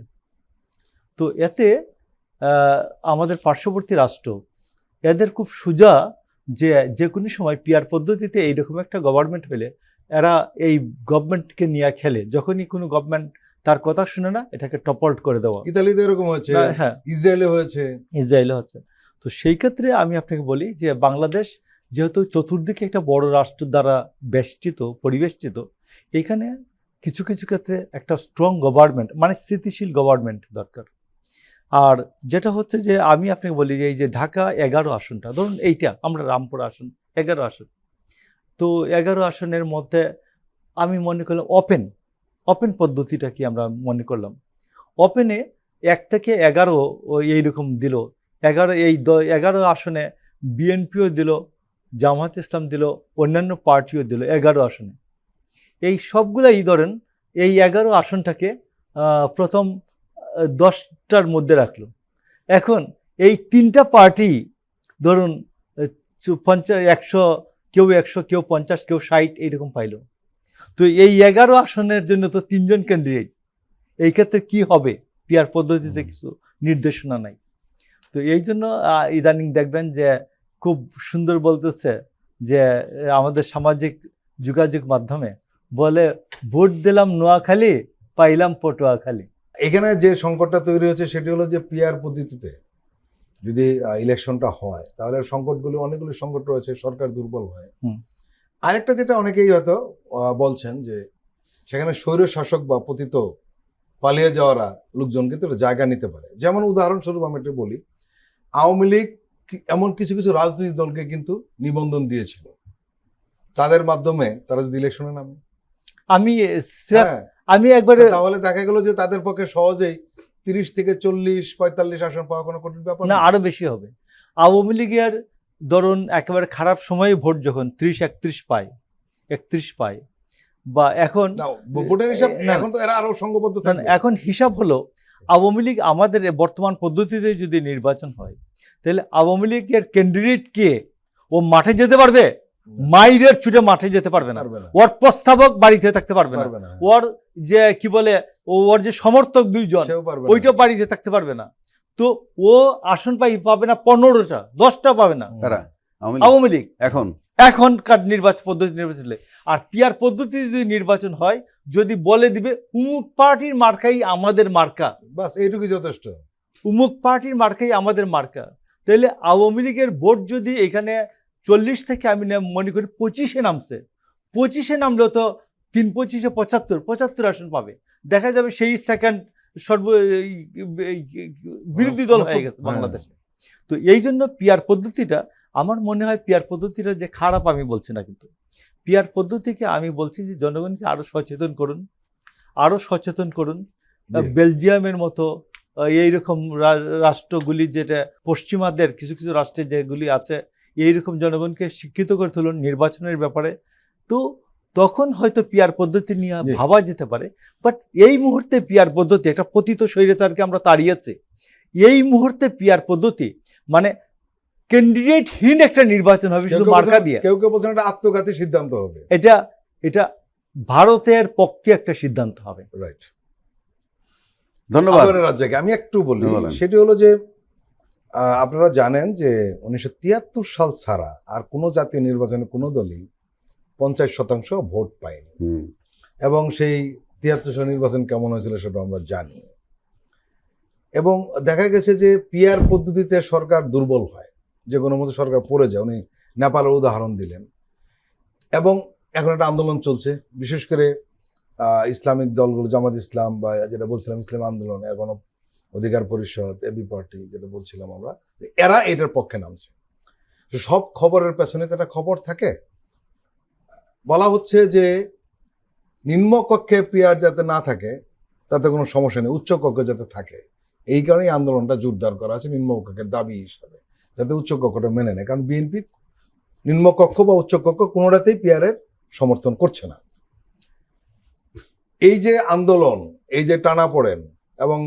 তো এতে আমাদের পার্শ্ববর্তী রাষ্ট্র এদের খুব সোজা যে কোনো সময় পিআর পদ্ধতিতে এইরকম একটা গভর্নমেন্ট হলে এরা এই গভর্নমেন্টকে নিয়ে খেলে। যখনই কোনো গভর্নমেন্ট তার কথা শুনে না, এটাকে টপল্ট করে দেওয়া। ইতালিতে এরকম হয়েছে, হ্যাঁ, ইসরায়েলে হয়েছে। হচ্ছে। তো সেই ক্ষেত্রে আমি আপনাকে বলি যে বাংলাদেশ যেহেতু চতুর্দিকে একটা বড় রাষ্ট্র দ্বারা বেষ্টিত, পরিবেষ্টিত, এখানে কিছু কিছু ক্ষেত্রে একটা স্ট্রং গভর্নমেন্ট, মানে স্থিতিশীল গভর্নমেন্ট দরকার। আর যেটা হচ্ছে যে আমি আপনাকে বলি যে এই যে ঢাকা 11 আসনটা, ধরুন এইটা আমরা রামপুর আসন 11 আসন, তো 11 আসনের মধ্যে আমি মনে করলাম ওপেন পদ্ধতিটা কি আমরা মনে করলাম। ওপেনে 1 থেকে 11 এইরকম দিল। 11 আসনে বিএনপিও দিল, জামাত ইসলাম দিল, অন্যান্য পার্টিও দিল 11 আসনে। এই সবগুলাই ধরেন এই 11 আসনটাকে প্রথম 10টার মধ্যে রাখলো। এখন এই 3টা পার্টি ধরুন 100, কেউ 100, কেউ 50, কেউ 60 এইরকম পাইলো। তো এই 11 আসনের জন্য তো 3জন ক্যান্ডিডেট। এই ক্ষেত্রে কি হবে? পিআর পদ্ধতিতে কিছু নির্দেশনা নাই। তো এই জন্য ইদানিং দেখবেন যে খুব সুন্দর বলতেছে যে আমাদের সামাজিক যোগাযোগ মাধ্যমে বলে, ভোট দিলাম নোয়াখালী, পাইলাম পটুয়াখালী। এখানে যে সংকটটা তৈরি হচ্ছে সেটি হলো যে পিআর পদ্ধতিতে যদি ইলেকশনটা হয় তাহলে সংকটগুলো, অনেকগুলো সংকট রয়েছে, সরকার দুর্বল হয়। আরেকটা যেটা অনেকেই হয়তো বলছেন যে সেখানে স্বৈর শাসক বা পতিত পালিয়ে যাওয়ারা লোকজন কিন্তু জায়গা নিতে পারে। যেমন উদাহরণস্বরূপ আমি একটু বলি, আওয়ামী লীগ এমন কিছু কিছু রাজনৈতিক দলকে কিন্তু নিবন্ধন দিয়েছিল, তাদের মাধ্যমে তারা যদি ইলেকশনে নামে। আমি একবারে তাহলে দেখা গেল যে তাদের পক্ষে সহজেই 30 থেকে 40-45 আসন পাওয়া কোনো কঠিন ব্যাপার না, আরো বেশি হবে। আওয়ামী লীগের ধরুন একেবারে খারাপ সময়ে ভোট যখন 30-31 পায় বা এখন ভোটের হিসাব, এখন তো এরা আরো সংঘবদ্ধ থাকবে। এখন হিসাব হলো আওয়ামী লীগ আমাদের বর্তমান পদ্ধতিতে যদি নির্বাচন হয় তাহলে আওয়ামী লীগের ক্যান্ডিডেট কে ও মাঠে যেতে পারবে? মাইরের ছুটে মাঠে যেতে পারবে না। ওর প্রস্তাবক বাড়িতে থাকতে পারবে না। ওর যে কি বলে ওর যে সমর্থক 2জন ওইটা বাড়িতে থাকতে পারবে না। তো ও আসন পাবে না 15টা, 10টা পাবে না আওয়ামী লীগ এখনকার নির্বাচন পদ্ধতি নির্বাচন। আর পিআর পদ্ধতি যদি নির্বাচন হয়, যদি বলে দিবে উমুক পার্টির মার্কাই আমাদের মার্কা, বাস এইটুকুই যথেষ্ট, উমুক পার্টির মার্কাই আমাদের মার্কা, তাহলে আওয়ামী লীগের ভোট যদি এখানে 40 থেকে আমি মনে করি 25-এ নামছে, 25-এ নামলেও তো 3-25-এ 75 আসন পাবে। দেখা যাবে সেই সেকেন্ড বিরোধী দল হয়ে গেছে বাংলাদেশে। তো এই জন্য পিআর পদ্ধতিটা আমার মনে হয়, পিআর পদ্ধতিটা যে খারাপ আমি বলছি না, কিন্তু পিআর পদ্ধতিকে আমি বলছি যে জনগণকে আরো সচেতন করুন। বেলজিয়ামের মতো এইরকম রাষ্ট্রগুলি, যেটা পশ্চিমাদের কিছু কিছু রাষ্ট্রে যেগুলি আছে, এইরকম জনগণকে শিক্ষিত করে তুলুন নির্বাচনের ব্যাপারে। তো তখন হয়তো পিআর পদ্ধতি নিয়ে ভাবা যেতে পারে। বাট এই মুহূর্তে পিআর পদ্ধতি একটা পতিত স্বৈরাচারকে আমরা তাড়িয়েছি। এই মুহূর্তে পিআর পদ্ধতি মানে ক্যান্ডিডেটহীন একটা নির্বাচন হবে শুধু মার্কা দিয়ে। কেউ কেউ বলছেন এটা আত্মঘাতী সিদ্ধান্ত হবে। এটা ভারতের পক্ষে একটা সিদ্ধান্ত হবে। রাইট, ধন্যবাদ। রাজ্জাকে আমি একটু বলি, সেটি হলো যে আপনারা জানেন যে 1973 সাল ছাড়া আর কোনো জাতীয় নির্বাচনে কোনো দলই 50% ভোট পায়নি। এবং সেই 73 নির্বাচন কেমন হয়েছিল সেটা আমরা জানি। এবং দেখা গেছে যে পিআর পদ্ধতিতে সরকার দুর্বল হয়, যে কোনো মতো সরকার পড়ে যায়। উনি নেপালের উদাহরণ দিলেন। এবং এখন একটা আন্দোলন চলছে, বিশেষ করে ইসলামিক দলগুলো, জামাত ইসলাম বা যেটা বলছিলাম ইসলাম আন্দোলন, এখন অধিকার পরিষদ, এবি পার্টি যেটা বলছিলাম আমরা, এরা এটার পক্ষে নামছে। তো সব খবরের পেছনে তো একটা খবর থাকে। বলা হচ্ছে যে নিম্নকক্ষে পিআর যাতে না থাকে তাতে কোনো সমস্যা নেই, উচ্চকক্ষে যাতে থাকে। এই কারণেই আন্দোলনটা জোরদার করা আছে নিম্নকক্ষের দাবি হিসাবে, যাতে উচ্চকক্ষটা মেনে নেয়। কারণ বিএনপি নিম্নকক্ষ বা উচ্চকক্ষ কোনোটাতেই পিআরের সমর্থন করছে না। এই যে আন্দোলন, এই যে টানাপোড়েন, এবং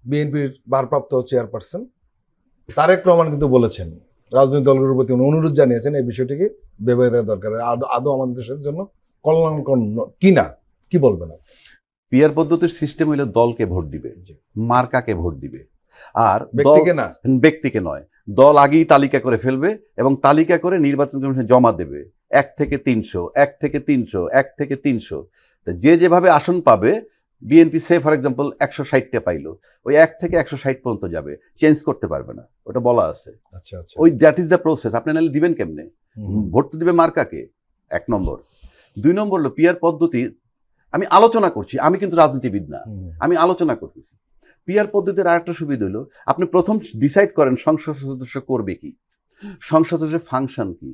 বিএনপির ভারপ্রাপ্ত চেয়ারপারসন তারেক রহমান কিন্তু বলেছেন, রাজনৈতিক দলগুলোর প্রতি উনি অনুরোধ জানিয়েছেন এই বিষয়টিকে ভেবে দেওয়া দরকার, আদৌ আমাদের দেশের জন্য কল্যাণকর কিনা, কি বলবেন আপনি? পিয়ার পদ্ধতির সিস্টেম হইলে দলকে ভোট দিবে, মার্কাকে ভোট দিবে, আর ব্যক্তিকে না, ব্যক্তিকে নয়। দল আগেই তালিকা করে ফেলবে এবং তালিকা করে নির্বাচন কমিশনে জমা দেবে। 1 থেকে 300, 1 থেকে 300, 1 থেকে 300। যে যেভাবে আসন পাবে, বিএনপি সে ফর এক্সাম্পল 160টা পাইলো, ওই 1 থেকে 160 পর্যন্ত যাবে, চেঞ্জ করতে পারবে না, ওটা বলা আছে। আচ্ছা আচ্ছা, ওই দ্যাট ইজ দ্য প্রসেস। আপনি নাহলে দিবেন কেমনে? ভোট তো দিবে মার্কাকে, 1 নম্বর। 2 নম্বর হলো পিয়ার পদ্ধতি। আমি আলোচনা করছি, আমি কিন্তু রাজনীতিবিদ না, আমি আলোচনা করতেছি। পিয়ার পদ্ধতির আরেকটা সুবিধা হলো, আপনি প্রথম ডিসাইড করেন সংসদ সদস্য করবে কি, সংসদ সদস্যের ফাংশন কি।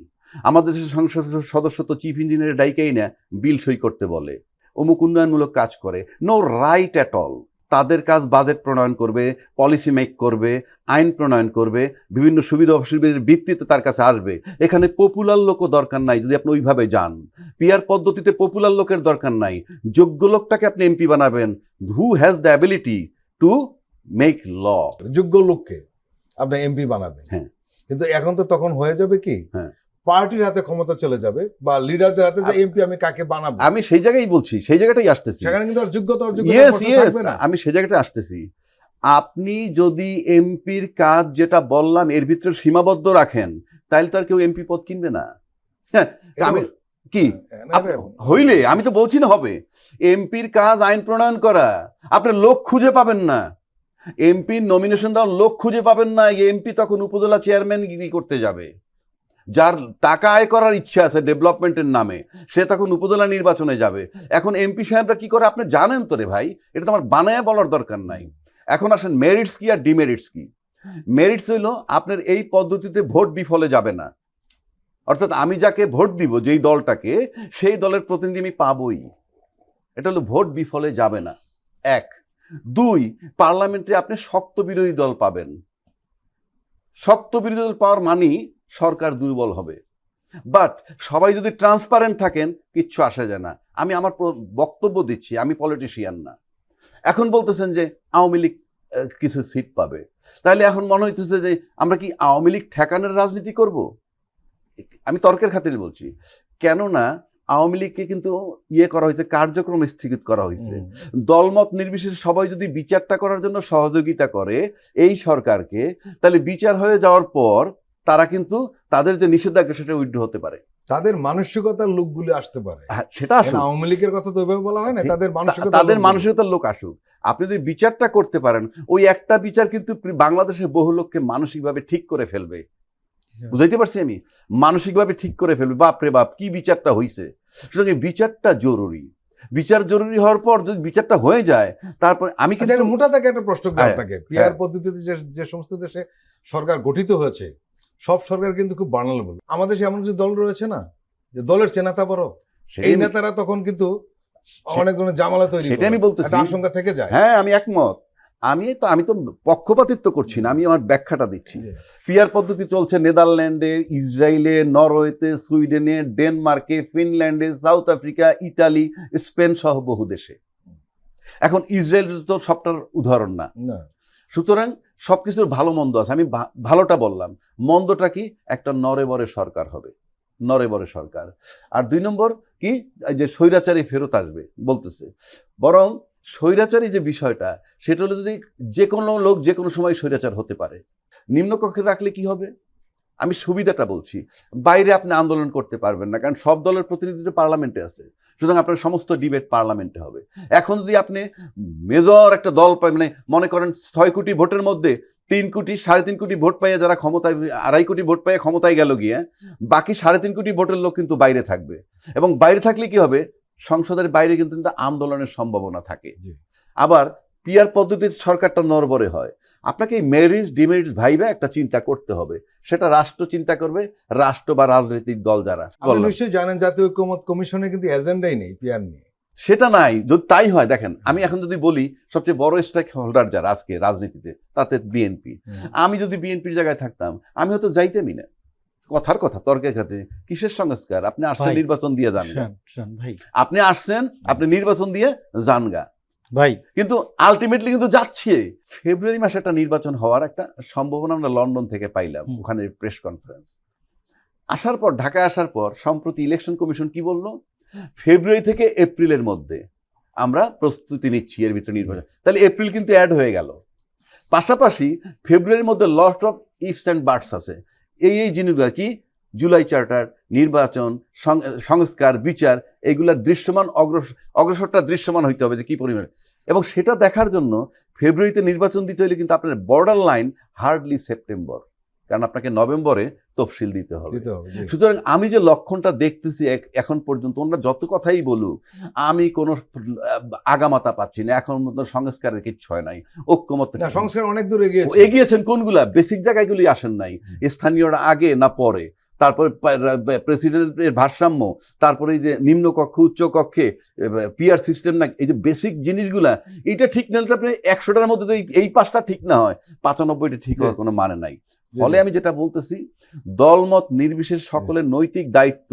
আমাদের দেশের সংসদ সদস্য তো চিফ ইঞ্জিনিয়ার ডাইকেই না বিল সই করতে বলে, অমুক উন্নয়নমূলক কাজ করে। No right at all. তাদের কাজ বাজেট প্রণয়ন করবে, পলিসি মেক করবে, আইন প্রণয়ন করবে, বিভিন্ন সুবিধা অসুবিধার ভিত্তিতে তার কাছে আসবে। এখানে পপুলার লোকও দরকার নাই যদি আপনি ওইভাবে যান। পিয়ার পদ্ধতিতে পপুলার লোকের দরকার নাই, যোগ্য লোকটাকে আপনি এমপি বানাবেন, who has the ability to make law. যোগ্য লোককে আপনি এমপি বানাবেন। হ্যাঁ। কিন্তু এখন তো তখন হয়ে যাবে কি, হ্যাঁ, পার্টির হাতে ক্ষমতা চলে যাবে, বা লিডারদের হাতে, যে এমপি আমি কাকে বানাবো। আমি সেই জায়গায় বলছি, সেই জায়গাটাই আসতেছি। সেখানে কিন্তু আর যোগ্যতা Yes, yes, থাকবে না। আমি সেই জায়গাটা আসতেছি। আপনি যদি এমপির কাজ যেটা বললাম এর ভিতরে সীমাবদ্ধ রাখেন, তাহলে তো আর কেউ এমপি পদ কিনবে না। হ্যাঁ, আমি কি হইলে, আমি তো বলছি না হবে। এমপির কাজ আইন প্রণয়ন করা, আপনি লোক খুঁজে পাবেন না, এমপির নমিনেশন দেওয়ার লোক খুঁজে পাবেন না। এমপি তখন উপজেলা চেয়ারম্যান গিরি করতে যাবে। যার টাকা আয় করার ইচ্ছা আছে ডেভেলপমেন্টের নামে, সে তখন উপজেলা নির্বাচনে যাবে। এখন এমপি সাহেবরা কি করে আপনি জানেন তো রে ভাই, এটা তো আমার বানায় বলার দরকার নাই। এখন আসেন মেরিটস কি আর ডিমেরিটস কি। মেরিটস হইল আপনার এই পদ্ধতিতে ভোট বিফলে যাবে না, অর্থাৎ আমি যাকে ভোট দিব, যেই দলটাকে, সেই দলের প্রতিনিধি আমি পাবই। এটা হলো ভোট বিফলে যাবে না, 1। 2, পার্লামেন্টে আপনি শক্ত বিরোধী দল পাবেন। শক্ত বিরোধী দল পাওয়ার মানেই সরকার দুর্বল হবে। বাট সবাই যদি ট্রান্সপারেন্ট থাকেন, কিচ্ছু আসে যায় না। আমি আমার বক্তব্য দিচ্ছি, আমি পলিটিশিয়ান না। এখন বলতেছেন যে আওয়ামী লীগ কিছু সিট পাবে, তাহলে এখন মনে হইতেছে যে আমরা কি আওয়ামী লীগ ঠেকানোর রাজনীতি করব? আমি তর্কের খাতিরে বলছি, কেননা আওয়ামী লীগকে কিন্তু করা হয়েছে, কার্যক্রম স্থগিত করা হয়েছে। দলমত নির্বিশেষে সবাই যদি বিচারটা করার জন্য সহযোগিতা করে এই সরকারকে, তাহলে বিচার হয়ে যাওয়ার পর তারা কিন্তু তাদের যে নিষেধাজ্ঞা সেটা উইথড্র হতে পারে। তাদের মানসিকতার লোকগুলি আসতে পারে। সেটা আসুক, আওয়ামী লীগের কথা তো ওইভাবে বলা হয় না, তাদের মানসিকতার লোক আসুক। আপনি যদি বিচারটা করতে পারেন, ওই একটা বিচার কিন্তু বাংলাদেশের বহু লোককে মানসিকভাবে ঠিক করে ফেলবে। বুঝাইতে পারছি আমি? মানসিকভাবে ঠিক করে ফেলবে, বাপরে বাপ কি বিচারটা হয়েছে। সুতরাং বিচারটা জরুরি। বিচার জরুরি হওয়ার পর যদি বিচারটা হয়ে যায়, তারপর আমি কিন্তু মোটা থেকে একটা প্রশ্ন করি আপনাকে। পিআর পদ্ধতিতে যে সমস্ত দেশে সরকার গঠিত হয়েছে, সব সরকার কিন্তু খুব বানালেবল। আমাদের দেশে এমন কিছু দল রয়েছে না যে দলের চেনাতা বড়, এই নেতারা তখন কিন্তু অনেক ধরনের জামালা তৈরি, সেটা আমি বলতেছি, আশঙ্কা থেকে যায়। হ্যাঁ, আমি একমত। আমি তো পক্ষপাতিত্ব করছি না, আমি আমার ব্যাখ্যাটা দিচ্ছি। পিয়ার পদ্ধতি চলছে নেদারল্যান্ডে, ইসরায়েলে, নরওয়েতে, সুইডেনে, ডেনমার্কে, ফিনল্যান্ডে, সাউথ আফ্রিকা, ইটালি, স্পেন সহ বহু দেশে। এখন ইসরায়েল তো সবটার উদাহরণ না। সুতরাং সবকিছুর ভালো মন্দ আছে। আমি ভালোটা বললাম, মন্দটা কি, একটা নরেবরে সরকার হবে, নরেবরে সরকার। আর 2 নম্বর কি, যে স্বৈরাচারী ফেরত আসবে বলতেছে। বরং স্বৈরাচারী যে বিষয়টা, সেটা হলো যদি যে কোনো লোক যে কোনো সময় স্বৈরাচার হতে পারে, নিম্নকক্ষে রাখলে কি হবে, আমি সুবিধাটা বলছি, বাইরে আপনি আন্দোলন করতে পারবেন না, কারণ সব দলের প্রতিনিধি তো পার্লামেন্টে আছে, সুতরাং আপনার সমস্ত ডিবেট পার্লামেন্টে হবে। এখন যদি আপনি মেজর একটা দল পাই, মানে মনে করেন 6 কোটি ভোটের মধ্যে 3 কোটি 3.5 কোটি ভোট পাইয়ে যারা ক্ষমতায়, 2.5 কোটি ভোট পাইয়ে ক্ষমতায় গেল গিয়ে, বাকি 3.5 কোটি ভোটের লোক কিন্তু বাইরে থাকবে। এবং বাইরে থাকলে কি হবে, সংসদের বাইরে কিন্তু আন্দোলনের সম্ভাবনা থাকে। আবার পিআর পদ্ধতির সরকারটা নড়বড়ে হয়। আপনাকে এই মেরিটস ডিমেরিটস ভাইবে একটা চিন্তা করতে হবে, সেটা রাষ্ট্র চিন্তা করবে, রাষ্ট্র বা রাজনৈতিক দল যারা। আপনি নিশ্চয়ই জানেন জাতীয় ঐক্যমত কমিশনে কিন্তু এজেন্ডাই নেই পিআর নিয়ে। সেটা নাই, যদি তাই হয়, দেখেন আমি এখন যদি বলি সবচেয়ে বড় স্টেক হোল্ডার যারা আজকে রাজনীতিতে, তাতে বিএনপি। আমি যদি বিএনপির জায়গায় থাকতাম আমি হয়তো যাইতামই না। কথার কথা, তর্কের খাতে কিসের সংস্কার? আপনি আসছেন নির্বাচন দিয়ে যান, ভাই আপনি আসছেন, আপনি নির্বাচন দিয়ে যানগা ভাই, কিন্তু আলটিমেটলি কিন্তু যাচ্ছে। ফেব্রুয়ারি মাসে একটা নির্বাচন হওয়ার একটা সম্ভাবনা আমরা লন্ডন থেকে পাইলাম, ওখানে প্রেস কনফারেন্স। আসার পর, ঢাকায় আসার পর সম্প্রতি ইলেকশন কমিশন কি বললো, ফেব্রুয়ারি থেকে এপ্রিলের মধ্যে আমরা প্রস্তুতি নিচ্ছি এর ভিতরে নির্বাচন। তাহলে এপ্রিল কিন্তু অ্যাড হয়ে গেল। পাশাপাশি ফেব্রুয়ারির মধ্যে লট অফ ইফস অ্যান্ড বাটস আছে। এই জিনিসগুলো কি, জুলাই চার্টার, নির্বাচন, সংস্কার, বিচার, এগুলার দৃশ্যমান অগ্রসরটা দৃশ্যমান হইতে হবে যে কি পরিমাণে। এবং সেটা দেখার জন্য ফেব্রুয়ারিতে নির্বাচন দিতে হলে কিন্তু আপনার বর্ডার লাইন হার্ডলি সেপ্টেম্বর, কারণ আপনাকে নভেম্বরে তফসিল দিতে হবে। সুতরাং আমি যে লক্ষণটা দেখতেছি এখন পর্যন্ত, ওনারা যত কথাই বলুক, আমি কোনো আগামাতা পাচ্ছি না। এখন সংস্কারের কিচ্ছু হয় নাই, ঐক্যমত সংস্কার অনেক দূর এগিয়েছেন কোনগুলা, বেসিক জায়গাগুলি আসেন নাই। স্থানীয়রা আগে না পরে, তারপরে প্রেসিডেন্টের ভারসাম্য, তারপরে এই যে নিম্ন কক্ষ উচ্চ কক্ষে পিআর সিস্টেম, না এই যে বেসিক জিনিসগুলা, এইটা ঠিক না হলে আপনি 100টার মধ্যে এই 5টা ঠিক না হয়, 95টা ঠিক হওয়ার কোনো মানে নাই। ফলে আমি যেটা বলতেছি, দলমত নির্বিশেষ সকলের নৈতিক দায়িত্ব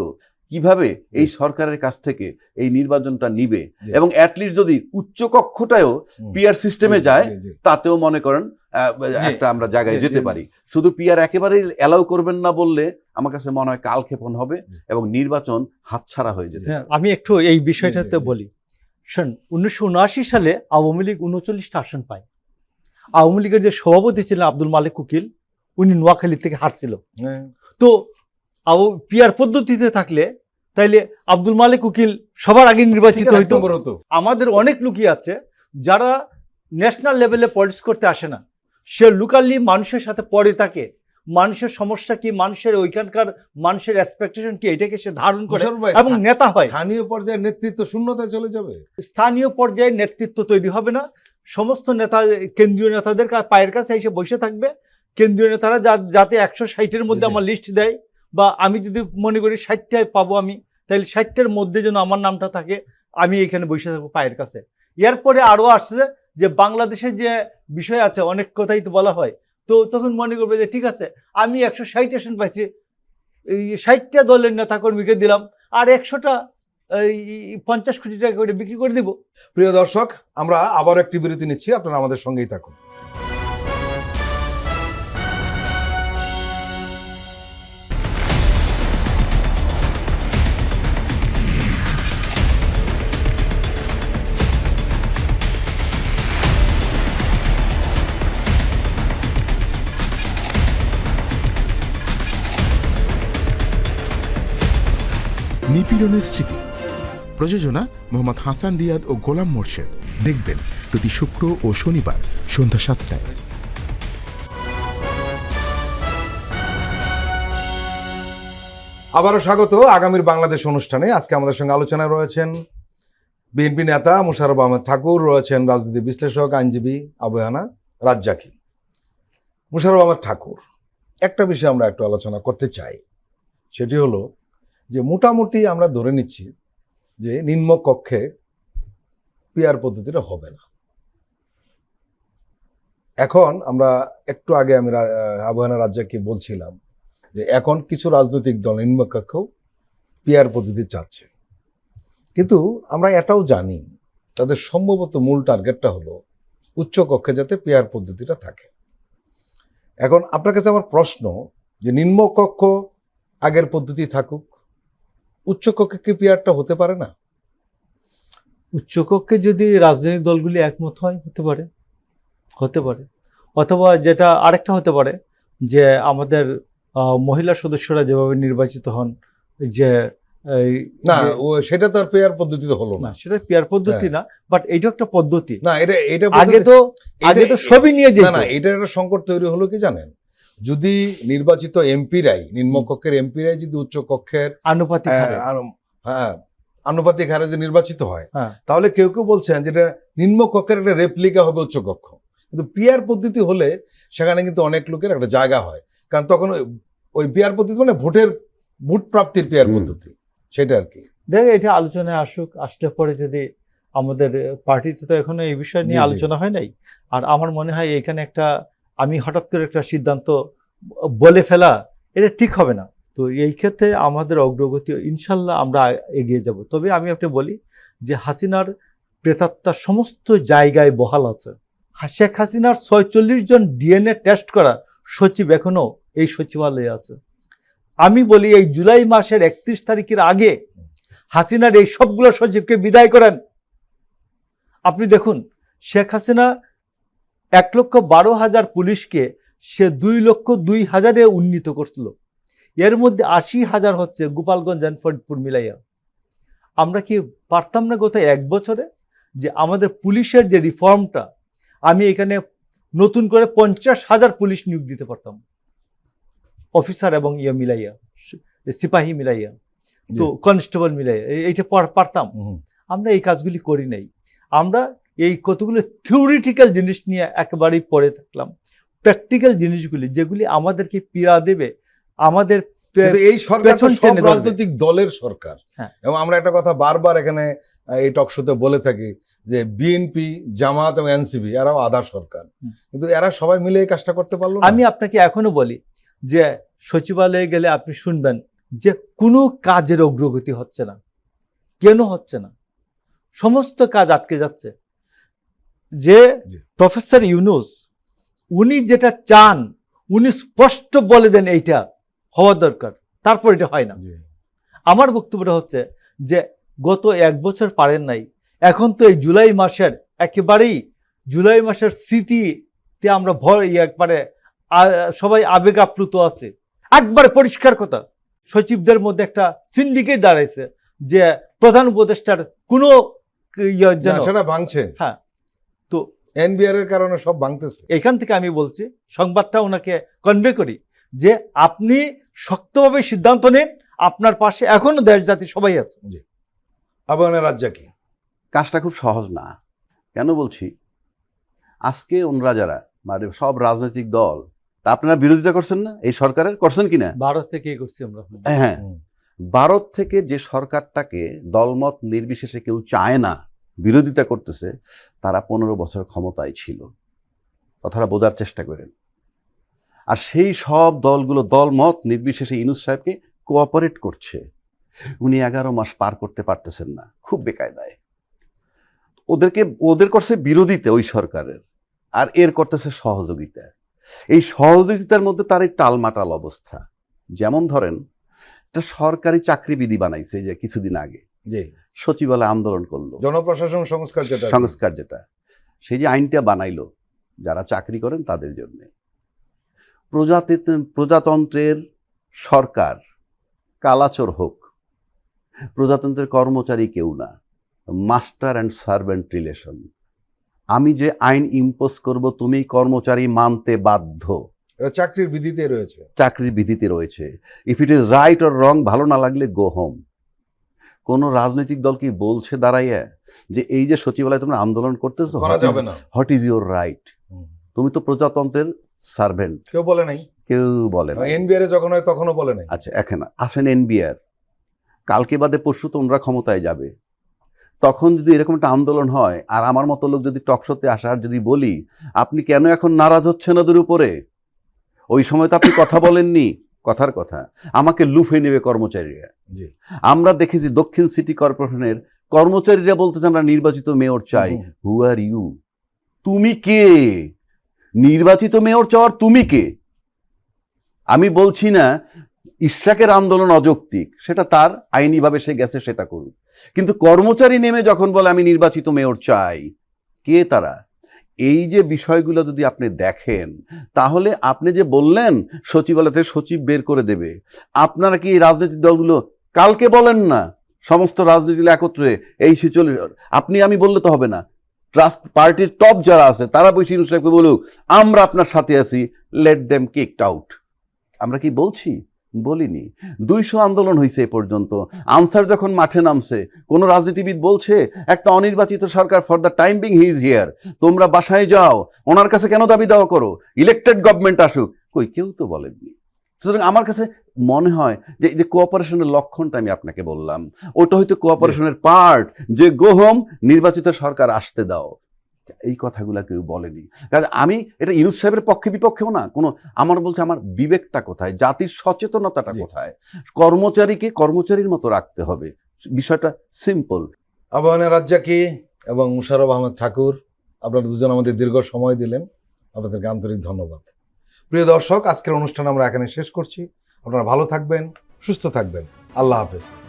কিভাবে এই সরকারের কাছ থেকে এই নির্বাচনটা নিবে, এবং অ্যাটলিস্ট যদি উচ্চ কক্ষটাও পিআর সিস্টেমে যায়, তাতেও মনে করেন একটা আমরা জায়গায় যেতে পারি। শুধু পিআর একেবারেই অ্যালাউ করবেন না বললে আমার কাছে মনে হয় কালক্ষেপণ হবে এবং নির্বাচন হাতছাড়া হয়ে যেতে। আমি একটু এই বিষয়টাতে বলি, শোন, 1979 সালে আওয়ামী লীগ 39টা আসন পায়। আওয়ামী লীগের যে সভাপতি ছিলেন আব্দুল মালিক উকিল, উনি নোয়াখালী থেকে হারছিল। তো পিআর পদ্ধতিতে থাকলে তাইলে আব্দুল মালিক উকিল সবার আগে নির্বাচিত হইতো। আমাদের অনেক লোকই আছে যারা ন্যাশনাল লেভেলে পলিটিক্স করতে আসে না, সে লোকালি মানুষের সাথে পড়ে থাকে, মানুষের সমস্যা কি, মানুষের ওইখানকার মানুষের এক্সপেকটেশন কি, এটাকে সে ধারণ করে এবং নেতা হয়। স্থানীয় পর্যায়ে নেতৃত্ব শূন্যতায় চলে যাবে, স্থানীয় পর্যায়ে নেতৃত্ব তৈরি হবে না। সমস্ত নেতা কেন্দ্রীয় নেতাদের পায়ের কাছে এসে বসে থাকবে। কেন্দ্রীয় নেতারা যাতে 160-এর মধ্যে আমার লিস্ট দেয়, বা আমি যদি মনে করি 60টায় পাবো আমি, তাহলে 60টার মধ্যে যেন আমার নামটা থাকে, আমি এখানে বসে থাকবো পায়ের কাছে। এরপরে আরও আসছে যে বাংলাদেশের যে বিষয় আছে, অনেক কথাই তো বলা হয়, তো তখন মনে করবে যে ঠিক আছে, আমি 160 আসন পাইছি, এই 60টা দলের নেতা কর্মীকে দিলাম, আর 100টা 50 কোটি টাকা করে বিক্রি করে দিব। প্রিয় দর্শক, আমরা আবার একটি বিরতি নিচ্ছি, আপনারা আমাদের সঙ্গেই থাকুন। নিপীড়নের স্মৃতি, প্রযোজনা মোহাম্মদ হাসান রিয়াদ ও গোলাম মোর্শেদ। দেখবেন প্রতি শুক্র ও শনিবার সন্ধ্যা 7টায়। আবারও স্বাগত আগামীর বাংলাদেশ অনুষ্ঠানে। আজকে আমাদের সঙ্গে আলোচনায় রয়েছেন বিএনপি নেতা মোশাররফ আহমেদ ঠাকুর, রয়েছেন রাজনীতি বিশ্লেষক আইনজীবী আবুহানা রাজ্জাকি। মোশাররফ আহমেদ ঠাকুর, একটা বিষয় আমরা একটু আলোচনা করতে চাই, সেটি হলো যে মোটামুটি আমরা ধরে নিচ্ছি যে নিম্নকক্ষে পিআর পদ্ধতিটা হবে না। এখন আমরা একটু আগে আমি আবুহানা রাজ্জাকি বলছিলাম যে এখন কিছু রাজনৈতিক দল নিম্নকক্ষেও পিআর পদ্ধতি চাচ্ছে, কিন্তু আমরা এটাও জানি তাদের সম্ভবত মূল টার্গেটটা হলো উচ্চকক্ষে যাতে পিআর পদ্ধতিটা থাকে। এখন আপনার কাছে আমার প্রশ্ন যে নিম্নকক্ষ আগের পদ্ধতি থাকুক, উচ্চকক্ষে কি পিআরটা হতে পারে না? উচ্চকক্ষে যদি রাজনৈতিক দলগুলি একমত হয় হতে পারে, অথবা যেটা আরেকটা হতে পারে যে আমাদের মহিলা সদস্যরা যেভাবে নির্বাচিত হন, যে না সেটা তো আর পেয়ার পদ্ধতিতে হলো না, না। সেটা পেয়ার পদ্ধতি না, বাট এটা একটা পদ্ধতি। না এটা এটা আগে তো সবই নিয়ে যেত। না এটার একটা সংকট তৈরি হলো কি জানেন, যদি নির্বাচিত এমপিরাই, নিম্নকক্ষের এমপিরাই যদি উচ্চ কক্ষের আনুপাতিক হারে। হ্যাঁ আনুপাতিক হারে যে নির্বাচিত হয়, হ্যাঁ। তাহলে কেউ কেউ বলছেন যেটা নিম্নকক্ষের একটা রেপ্লিকা হবে উচ্চকক্ষ। কিন্তু পিয়ার পদ্ধতি হলে সেখানে কিন্তু অনেক লোকের একটা জায়গা হয়, কারণ তখন ওই পিয়ার পদ্ধতি মানে ভোট প্রাপ্তির পিয়ার পদ্ধতি, সেটা আর কি। দেখ, এটা আলোচনায় আসলে পরে যদি আমাদের পার্টিতে তো এখনো এই বিষয় নিয়ে জি, জি। আলোচনা হয় নাই। আর আমার মনে হয় এখানে আমি হঠাৎ করে একটা সিদ্ধান্ত বলে ফেলা এটা ঠিক হবে না। তো এই ক্ষেত্রে আমাদের অগ্রগতি ইনশাল্লাহ আমরা এগিয়ে যাব। তবে আমি আপনি বলি যে হাসিনার প্রেতাত্মা সমস্ত জায়গায় বহাল আছে। শেখ হাসিনার 46 জন ডিএনএ টেস্ট করা সচিব এখনো এই সচিবালয়ে আছে। আমি বলি এই জুলাই মাসের 31 তারিখের আগে হাসিনার এই সবগুলো সচিবকে বিদায় করেন। আপনি দেখুন, শেখ হাসিনা 1,12,000 পুলিশকে সে 2,02,000-এ উন্নীত করছিল। এর মধ্যে 80,000 হচ্ছে গোপালগঞ্জ এন্ড ফরিদপুর মিলাইয়া। আমরা কি পারতাম না গত 1 বছরে যে আমাদের পুলিশের যে রিফর্মটা, আমি এখানে নতুন করে 50,000 পুলিশ নিয়োগ দিতে পারতাম, অফিসার এবং মিলাইয়া, সিপাহী মিলাইয়া, তো কনস্টেবল মিলাইয়া, এইটা পারতাম। আমরা এই কাজগুলি করি নাই। আমরা এই কতগুলো থিওরিটিক্যাল জিনিস নিয়ে একেবারেই পড়ে থাকলাম। প্র্যাকটিক্যাল জিনিসগুলি যেগুলি আমাদেরকে পীড়া দেবে, আমাদের এই সরকার তো সব রাজনৈতিক দলের সরকার। এবং আমরা একটা কথা বারবার এখানে এই টকশোতে বলে থাকি যে বিএনপি, জামাত এবং এনসিপি এরাও আধা সরকার, কিন্তু এরা সবাই মিলে এই কাজটা করতে পারলো না। আমি আপনাকে এখনো বলি যে সচিবালয়ে গেলে আপনি শুনবেন যে কোনো কাজের অগ্রগতি হচ্ছে না। কেন হচ্ছে না? সমস্ত কাজ আটকে যাচ্ছে। যে প্রফেসর ইউনূস উনি যেটা চান উনি স্পষ্ট বলে দেন এইটা হওয়া দরকার, তারপর এটা হয় না। আমার বক্তব্যটা হচ্ছে যে গত 1 বছর পারেন নাই, এখন তো এই জুলাই মাসের একেবারেই জুলাই মাসের স্মৃতিতে আমরা একবারে সবাই আবেগ আপ্লুত আছে। একবারে পরিষ্কার কথা, সচিবদের মধ্যে একটা সিন্ডিকেট দাঁড়াইছে যে প্রধান উপদেষ্টার কোনো সেটা ভাঙছে। হ্যাঁ, তো এনবিআর এর কারণে সব ভাঙতেছে। এখান থেকে আমি বলছি, সংবাদটা ওনাকে কনভে করি যে আপনি শক্তভাবে সিদ্ধান্ত নেন, আপনার পাশে এখনো দেশ জাতি সবাই আছে। জি, আবাহনী রাজ্জাকি কাজটা খুব সহজ না। কেন বলছি, আজকে ওনরা যারা মানে সব রাজনৈতিক দল, তা আপনারা বিরোধিতা করছেন না এই সরকারের? করছেন কিনা? ভারত থেকে করছি আমরা। হ্যাঁ, ভারত থেকে যে সরকারটাকে দলমত নির্বিশেষে কেউ চায় না, বিরোধিতা করতেছে, তারা 15 বছর ক্ষমতায় ছিল। কথাটা বোঝার চেষ্টা করেন। আর সেই সব দলগুলো দলমত নির্বিশেষে ইউনূস সাহেবকে কোঅপারেট করছে। উনি 11 মাস পার করতে পারতেছেন না, খুব বেকায়দায়। ওদের করছে বিরোধিতা ওই সরকারের, আর এর করতেছে সহযোগিতা। এই সহযোগিতার মধ্যে তার এই টালমাটাল অবস্থা। যেমন ধরেন, একটা সরকারি চাকরি বিধি বানাইছে যে কিছুদিন আগে, জি সচিবালয় আন্দোলন করলো, জনপ্রশাসন সংস্কার যেটা সেই যে আইনটা বানাইলো যারা চাকরি করেন তাদের জন্য। প্রজাতন্ত্রের সরকার কালাচোর হোক, প্রজাতন্ত্রের কর্মচারী কেউ না, মাস্টার অ্যান্ড সার্ভেন্ট রিলেশন। আমি যে আইন ইম্পোজ করব তুমি কর্মচারী মানতে বাধ্য। চাকরির বিধিতে রয়েছে, চাকরির বিধিতে রয়েছে। If it is right or wrong, ভালো না লাগলে গো হোম। কোন রাজনৈতিক দল কি বলছে দাঁড়াইয়া যে এই যে সচিবালয় তোমরা আন্দোলন করতেছো, করা যাবে না, হোয়াট ইজ ইউর রাইট? তুমি তো প্রজাতন্ত্রের সার্ভেন্ট। কেউ বলে নাই, কেউ বলে না। এনবিআর যখন হয় তখনও বলে নাই। আচ্ছা, এখন আসেন এনবিআর, কালকে বাদে পরশু তোমরা ক্ষমতায় যাবে, তখন যদি এরকম একটা আন্দোলন হয় আর আমার মতো লোক যদি টকশোতে আসার যদি বলি আপনি কেন এখন নারাজ হচ্ছেন ওদের উপরে, ওই সময় তো আপনি কথা বলেননি, কথার কথা আমাকে লুফে নেবে কর্মচারীরা। আমরা দেখেছি দক্ষিণ সিটি কর্পোরেশনের কর্মচারীরা বলতেছে আমরা নির্বাচিত মেয়র চাই। হু আর ইউ? তুমি কে? নির্বাচিত মেয়র চাওয়ার তুমি কে? আমি বলছি না ইশরাকের আন্দোলন অযৌক্তিক, সেটা তার আইনিভাবে সে গেছে, সেটা করুক। কিন্তু কর্মচারী নেমে যখন বলে আমি নির্বাচিত মেয়র চাই, কে তারা? এই যে বিষয়গুলো যদি আপনি দেখেন, তাহলে আপনি যে বললেন সচিবালয় থেকে সচিব বের করে দেবে, আপনারা কি এই রাজনৈতিক দলগুলো কালকে বলেন না সমস্ত রাজনীতি একত্রে এই সে চলে, আপনি আমি বললে তো হবে না, পার্টির টপ যারা আছে তারা বসে ইউনূস সাহেবকে বলুক আমরা আপনার সাথে আছি, লেট দেম কিকড আউট। আমরা কি বলছি? বলিনি। 200 আন্দোলন হয়েছে এ পর্যন্ত। আনসার যখন মাঠে নামছে, কোন রাজনীতিবিদ বলছে একটা অনির্বাচিত সরকার for the time being he is here, তোমরা বাসায় যাও, ওনার কাছে কেন দাবি দাওয়া করো, ইলেক্টেড গভর্নমেন্ট আসুক? কই, কেউ তো বলেননি। সুতরাং আমার কাছে মনে হয় যে এই যে কোঅপারেশনের লক্ষণটা আমি আপনাকে বললাম, ওটা হয়তো কোঅপারেশনের পার্ট, যে গো হোম, নির্বাচিত সরকার আসতে দাও। এই কথাগুলো কেউ বলেনি। কাজে আমি এটা ইউনূস সাহেবের পক্ষে বিপক্ষেও না, কোনো আমার বলছে আমার বিবেকটা কোথায়, জাতির সচেতনতাটা কোথায়, কর্মচারীকে কর্মচারীর মতো রাখতে হবে, বিষয়টা সিম্পল। আবাহনী রাজ্জাকি এবং মুশাররফ আহমেদ ঠাকুর, আপনারা দুজন আমাদের দীর্ঘ সময় দিলেন, আপনাদেরকে আন্তরিক ধন্যবাদ। প্রিয় দর্শক, আজকের অনুষ্ঠান আমরা এখানে শেষ করছি। আপনারা ভালো থাকবেন, সুস্থ থাকবেন। আল্লাহ হাফেজ।